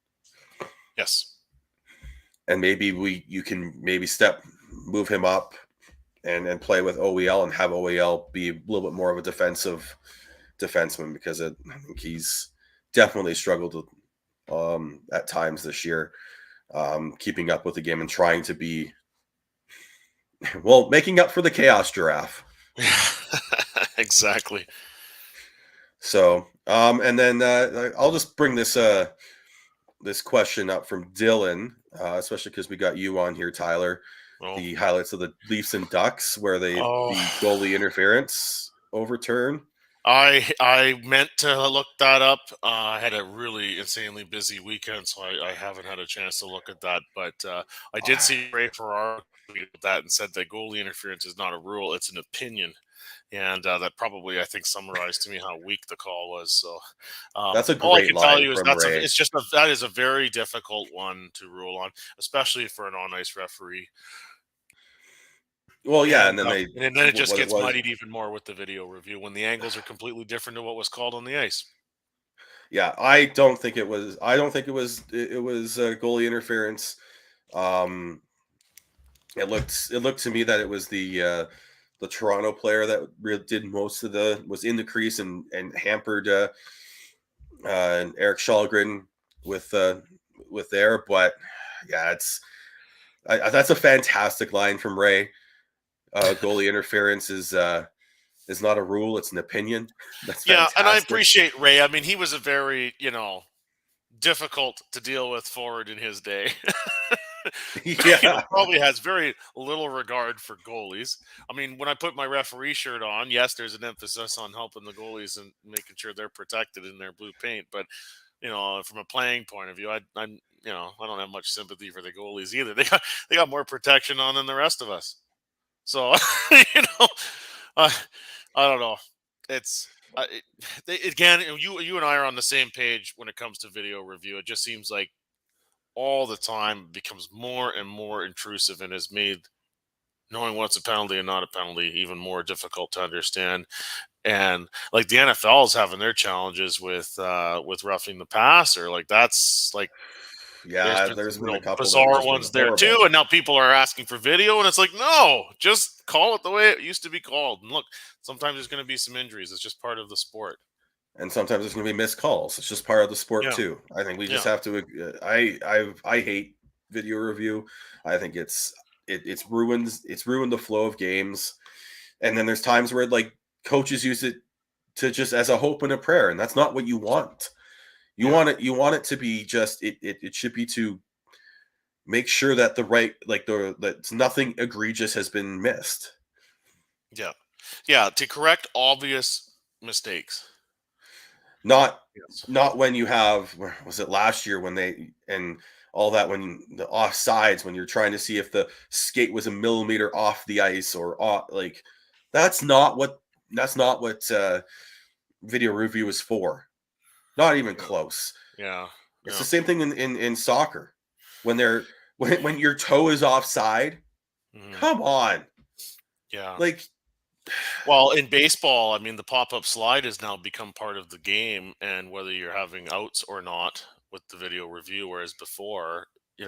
Yes. And maybe you can move him up and play with OEL and have OEL be a little bit more of a defensive defenseman, because I think he's definitely struggled at times this year, keeping up with the game and trying to be making up for the chaos giraffe. Exactly. So and then I'll just bring this question up from Dylan, especially because we got you on here, Tyler. The highlights of the Leafs and Ducks, where the goalie interference overturn. I meant to look that up. I had a really insanely busy weekend, so I haven't had a chance to look at that. But I did see Ray Ferraro tweet that and said that goalie interference is not a rule; it's an opinion, and that probably, I think, summarized to me how weak the call was. So that's a great all I can line tell you is from Ray. that is a very difficult one to rule on, especially for an on-ice referee. Well, yeah, and then it just gets muddied even more with the video review when the angles are completely different to what was called on the ice. Yeah, I don't think it was goalie interference. It looked to me that it was the Toronto player that did most of was in the crease and hampered Eric Shalgren with there. But yeah, that's a fantastic line from Ray. Goalie interference is not a rule; it's an opinion. That's fantastic. And I appreciate Ray. I mean, he was a very difficult to deal with forward in his day. Probably has very little regard for goalies. I mean, when I put my referee shirt on, yes, there's an emphasis on helping the goalies and making sure they're protected in their blue paint. But from a playing point of view, I don't have much sympathy for the goalies either. They got more protection on than the rest of us. So, I don't know. It's again, you and I are on the same page when it comes to video review. It just seems like all the time becomes more and more intrusive and has made knowing what's a penalty and not a penalty even more difficult to understand. And like the NFL is having their challenges with roughing the passer. Like that's like there's Yeah, been there's some been a real couple that have bizarre just been ones there too, horrible. and now people are asking for video, and it's like, no, just call it the way it used to be called. And look, sometimes there's going to be some injuries. It's just part of the sport. And sometimes there's going to be missed calls. It's just part of the sport Yeah, too. I think we just yeah, have to. I hate video review. I think it's ruined the flow of games. And then there's times where like coaches use it to just as a hope and a prayer, and that's not what you want. yeah, You want it to be just it should be to make sure that the right like that nothing egregious has been missed. yeah, yeah. To correct obvious mistakes. Not Yes. not when you have where was it last year when they and all that when the offsides when you're trying to see if the skate was a millimeter off the ice or off like that's not what video review is for. Not even Yeah, close. yeah, It's yeah. the same thing in soccer when they're when your toe is offside. Mhm. Come on, Yeah. like Well, in baseball, I mean, the pop-up slide has now become part of the game, and whether you're having outs or not with the video review, whereas before, it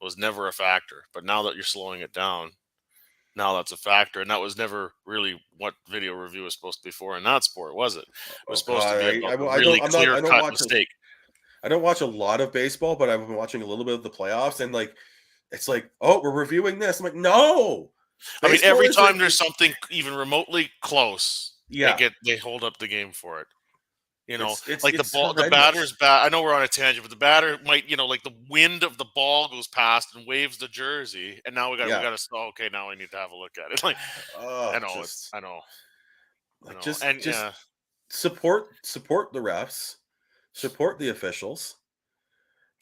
was never a factor. But now that you're slowing it down, now that's a factor, and that was never really what video review was supposed to be for in that sport, was it? It was oh supposed to god, be about the I don't really I'm not clear-cut mistake. I don't watch a lot of baseball, but I've been watching a little bit of the playoffs, and like it's like oh we're reviewing this. I'm like no, I mean, baseball every is a time there's something even remotely close, yeah they hold up the game for it. Like it's the horrendous. batter's bat. I know we're on a tangent, but the batter might, like the wind of the ball goes past and waves the jersey, and now we Yeah, got to. Oh, okay, now I need to have a look at it. Like, I know just I like know, and just yeah, support the refs, support the officials,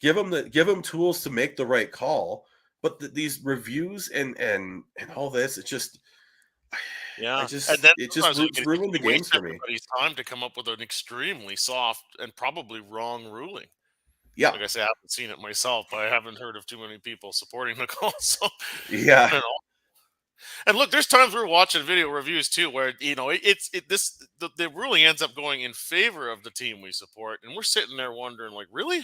give them tools to make the right call. But these reviews and all this, yeah, and then it just sometimes ruined the you waste games for me. everybody's time to come up with an extremely soft and probably wrong ruling. Yeah, Like I say, I haven't seen it myself, but I haven't heard of too many people supporting the call. So, yeah. you know, and look, there's times we're watching video reviews too, where the ruling ends up going in favor of the team we support, and we're sitting there wondering, like, really,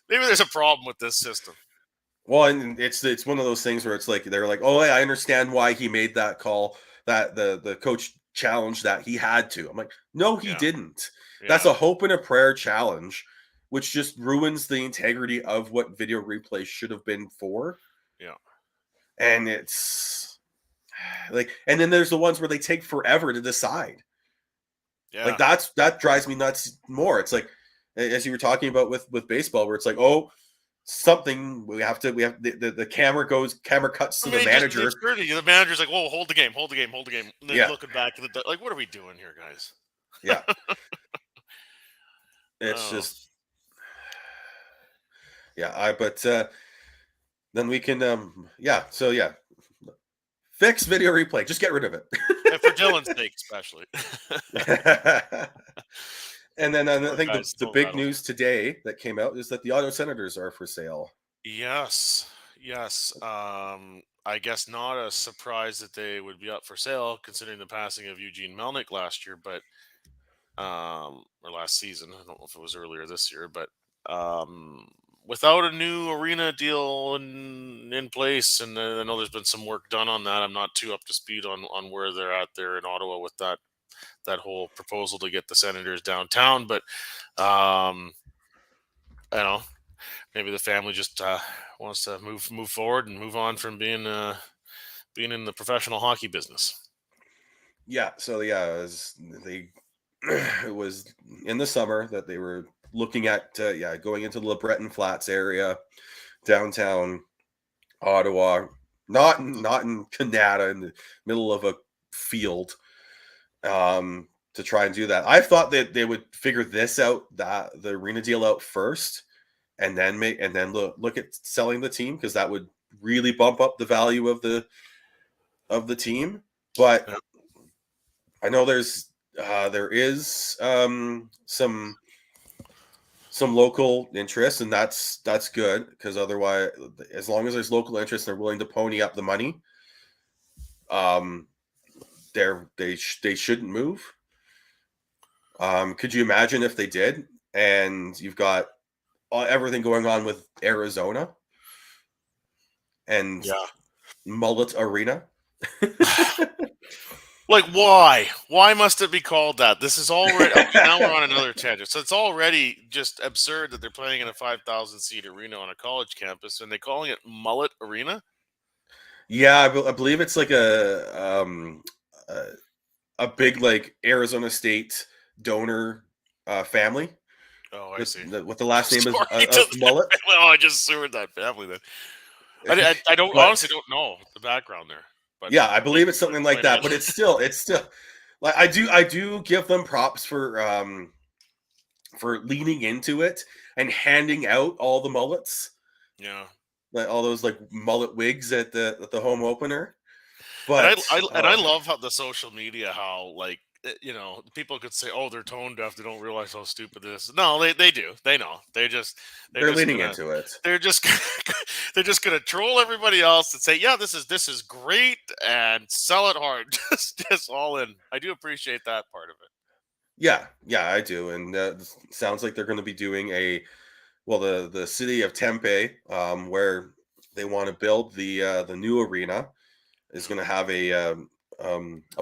maybe there's a problem with this system. Well, and it's one of those things where it's like they're like, oh, yeah, I understand why he made that call. That the coach challenged that he had to. I'm like, no, he Yeah, didn't. That's yeah, a hope and a prayer challenge, which just ruins the integrity of what video replay should have been for. yeah, And it's like, and then there's the ones where they take forever to decide. Like yeah. that drives me nuts more. It's like as you were talking about with baseball, where it's like, oh, something we have the camera cuts I to the mean, just the manager. absurdity. The manager's like, "Whoa, hold the game, hold the game, hold the game." And then Yeah, looking back at the like, what are we doing here, guys? yeah. It's Oh, just yeah. I but then we can yeah. So yeah, fix video replay. Just get rid of it. and for Dylan's sake, especially. And then I Poor think guy's the so big rattled. news today that came out is that the Auto Senators are for sale. Yes, yes. I guess not a surprise that they would be up for sale, considering the passing of Eugene Melnick last year, but or last season. I don't know if it was earlier this year, but without a new arena deal in place, and I know there's been some work done on that. I'm not too up to speed on where they're at there in Ottawa with that whole proposal to get the Senators downtown, but I don't know, maybe the family just wants to move forward and move on from being in the professional hockey business. Yeah. So yeah, it was in the summer that they were looking at going into the LeBreton Flats area, downtown Ottawa, not in Canada in the middle of a field, to try and do that. I thought that they would figure this out, that the arena deal out first, and then look at selling the team because that would really bump up the value of the team. But Yeah. I know there is some some local interest, and that's good, because otherwise, as long as there's local interest, they're willing to pony up the money. They shouldn't move. Could you imagine if they did? And you've got everything going on with Arizona and Mullet Arena. Like, why? Why must it be called that? This is already now we're on another tangent. So it's already just absurd that they're playing in a 5,000 seat arena on a college campus, and they're calling it Mullet Arena. Yeah, I believe it's like a big like Arizona State donor family. Oh, I see. What the last name is Sorry, of Mullet. Well, I just sewered that family then. I don't honestly don't know the background there. But yeah, I believe it's something like that. But it's still like I do give them props for leaning into it and handing out all the mullets. Yeah, like all those like mullet wigs at the home opener. But I love how the social media, how like, you know, people could say, oh, they're tone deaf, they don't realize how stupid this is. No, they do. They know. They're just leaning into it. They're just gonna troll everybody else and say, yeah, this is great, and sell it hard. just all in. I do appreciate that part of it. Yeah, I do. And sounds like they're going to be doing the city of Tempe, where they want to build the new arena, is going to have a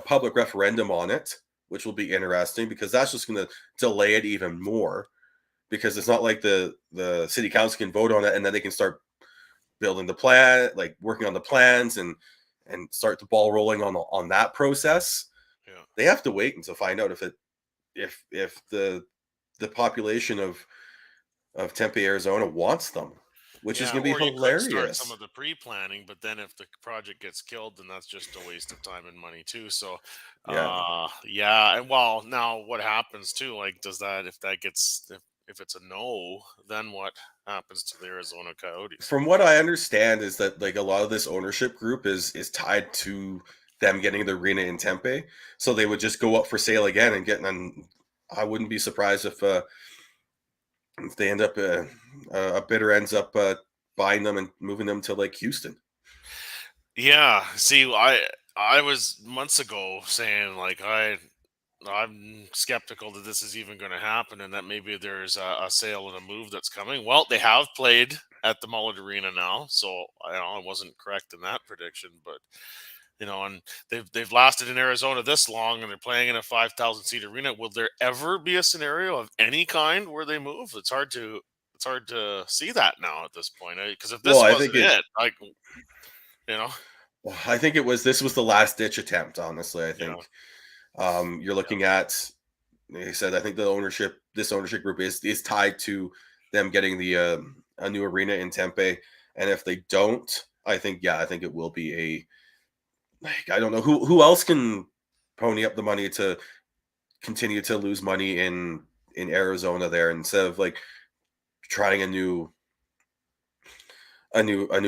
public referendum on it, which will be interesting, because that's just going to delay it even more, because it's not like the city council can vote on it and then they can start building the plan, like working on the plans and start the ball rolling on that process. Yeah. They have to wait until find out if the population of Tempe, Arizona wants them, which is going to be hilarious. You could start some of the pre-planning, but then if the project gets killed, then that's just a waste of time and money too. So, and well, now what happens too? Like, if it's a no, then what happens to the Arizona Coyotes? From what I understand, is that like a lot of this ownership group is tied to them getting the arena in Tempe, so they would just go up for sale again and get. And I wouldn't be surprised if they end up a bidder ends up buying them and moving them to like Houston. Yeah, see, I was months ago saying like I'm skeptical that this is even going to happen, and that maybe there's a sale and a move that's coming. Well, they have played at the Mullet Arena now, so I wasn't correct in that prediction, but you know, and they've lasted in Arizona this long, and they're playing in a 5,000 seat arena. Will there ever be a scenario of any kind where they move? It's hard to see that now at this point, because if this wasn't it, like, you know, well, I think this was the last ditch attempt. Honestly, I think you're looking at. Like I said, I think this ownership group is tied to them getting the a new arena in Tempe, and if they don't, I think it will be I don't know who else can pony up the money to continue to lose money in Arizona there, instead of like trying a new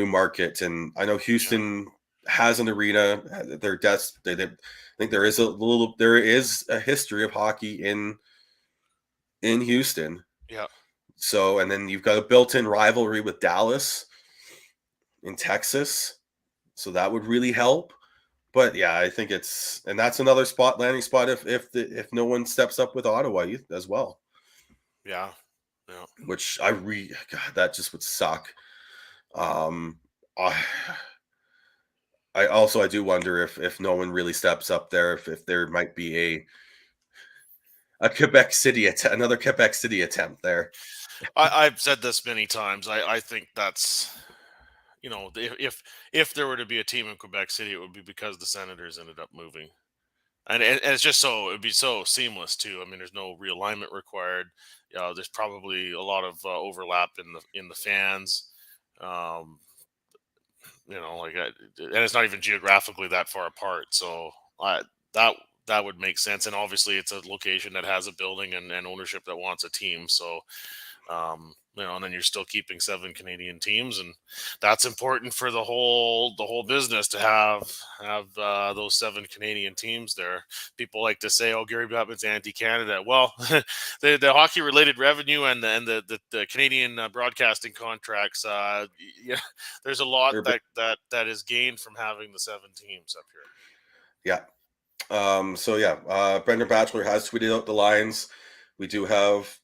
market. And I know Houston has an arena. They think there is a history of hockey in Houston. Yeah. So, and then you've got a built-in rivalry with Dallas in Texas, so that would really help. But yeah, I think and that's another landing spot if no one steps up with Ottawa as well. Yeah. Which God, that just would suck. I do wonder if no one really steps up there, if there might be a Quebec City another Quebec City attempt there. I've said this many times. I think that's, you know, if there were to be a team in Quebec City, it would be because the Senators ended up moving, and it's just it would be so seamless too. I mean, there's no realignment required. There's probably a lot of overlap in the fans. You know, like, and it's not even geographically that far apart. So that would make sense. And obviously, it's a location that has a building and ownership that wants a team. So And then you're still keeping 7 Canadian teams, and that's important for the whole business to have those 7 Canadian teams there. People like to say, "Oh, Gary Bettman's anti-Canada." Well, the hockey related revenue and the Canadian broadcasting contracts, there's a lot that is gained from having the 7 teams up here. Yeah. Brendan Batchelor has tweeted out the lines. We do have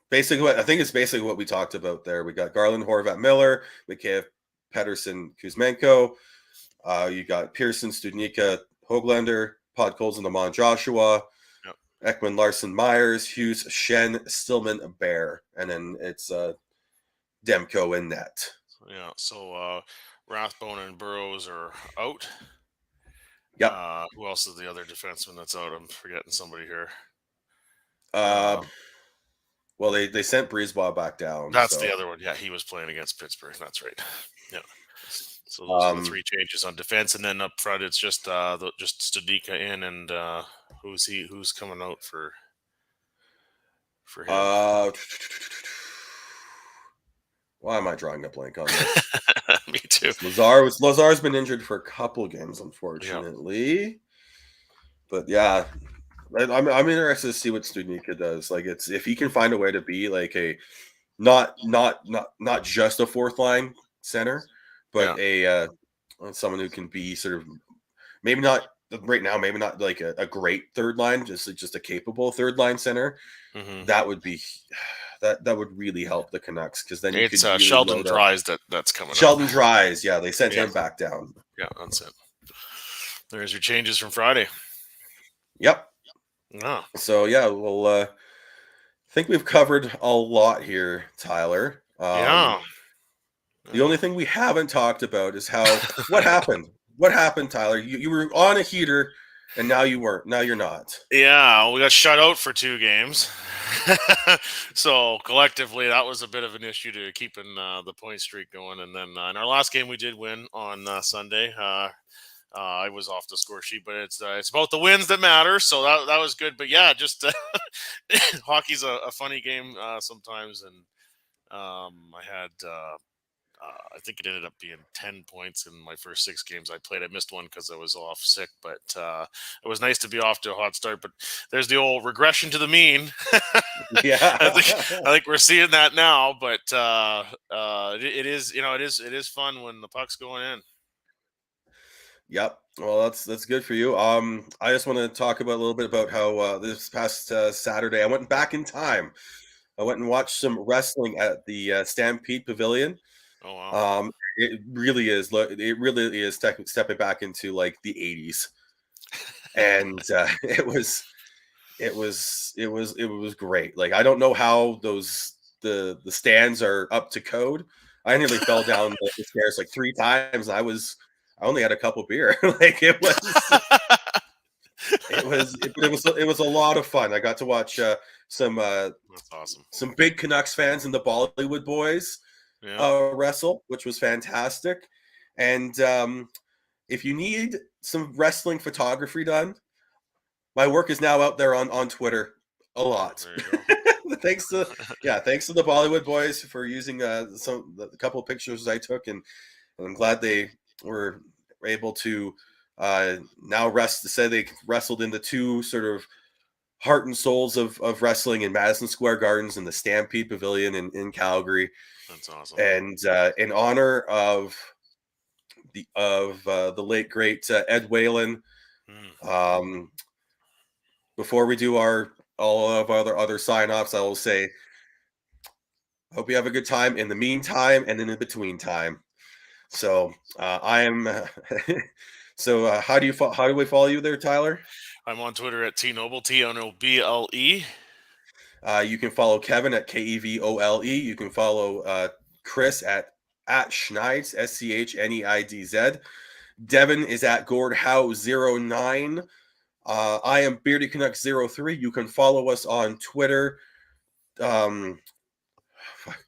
basically, I think it's basically what we talked about there. We got Garland, Horvat, Miller, Mikheyev, Pedersen, Kuzmenko. You got Pearson, Studnicka, Hoglander, Podkolzin, and Amon Joshua, Ekman, Larson, Myers, Hughes, Shen, Stillman, Bear, and then it's Demko in net. Yeah, so Rathbone and Burrows are out. Yep. Who else is the other defenseman that's out? I'm forgetting somebody here. Well, they sent Brisebois back down. That's the other one. Yeah, he was playing against Pittsburgh. That's right. Yeah. So those are the 3 changes on defense, and then up front it's just Studnicka in, and who's coming out for him? Why am I drawing a blank on this? Me too. Lazar's been injured for a couple games, unfortunately. Yeah. But yeah, I'm interested to see what Studnicka does. Like, it's if he can find a way to be like a not just a 4th line center, but someone who can be sort of maybe not right now, maybe not like a great 3rd line, just a capable 3rd line center. Mm-hmm. That would be. That would really help the Canucks, because then it's really Sheldon Dries that's coming. Sheldon Dries, yeah, they sent him back down. Yeah, that's it. There's your changes from Friday. Yep. Oh. So I think we've covered a lot here, Tyler. The only thing we haven't talked about is what happened. What happened, Tyler? You were on a heater, and now you weren't. Now you're not. Yeah, we got shut out for 2 games. So collectively, that was a bit of an issue to keeping the point streak going. And then in our last game, we did win on Sunday. I was off the score sheet, but it's about the wins that matter. So that was good. But yeah, just hockey's a funny game sometimes. And I had I think it ended up being 10 points in my first 6 games I played. I missed one because I was off sick, but it was nice to be off to a hot start. But there's the old regression to the mean. Yeah, I think we're seeing that now. But it is fun when the puck's going in. Yep. Well, that's good for you. I just want to talk about a little bit about how this past Saturday I went back in time. I went and watched some wrestling at the Stampede Pavilion. Oh wow! It really is stepping back into like the 80s, and it was great. Like, I don't know how the stands are up to code. I nearly fell down the stairs like 3 times. I only had a couple beer. Like, it was a lot of fun. I got to watch some that's awesome. Some big Canucks fans and the Bollywood boys wrestle, which was fantastic. And if you need some wrestling photography done, my work is now out there on Twitter a lot. Thanks to the Bollywood boys for using a couple of pictures I took, and I'm glad they were able to now say they wrestled in the 2 sort of heart and souls of wrestling in Madison Square Gardens and the Stampede Pavilion in Calgary. That's awesome. And in honor of the late great Ed Whalen, before we do all of our other sign-offs, I will say, hope you have a good time in the meantime and in the between time. So I am. So how do we follow you there, Tyler? I'm on Twitter at tnoble, TNOBLE. You can follow Kevin at KEVOLE. You can follow Chris at Schneidz, SCHNEIDZ. Devin is at GordHowe09. I am Beardy Canuck 03. You can follow us on Twitter,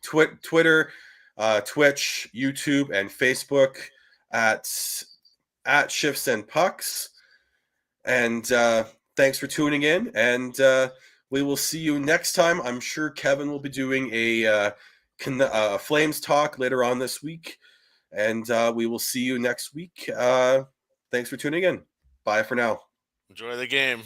Twitter, Twitch, YouTube, and Facebook at Shifts and Pucks. And thanks for tuning in. And We will see you next time. I'm sure Kevin will be doing a Flames talk later on this week. And we will see you next week. Thanks for tuning in. Bye for now. Enjoy the game.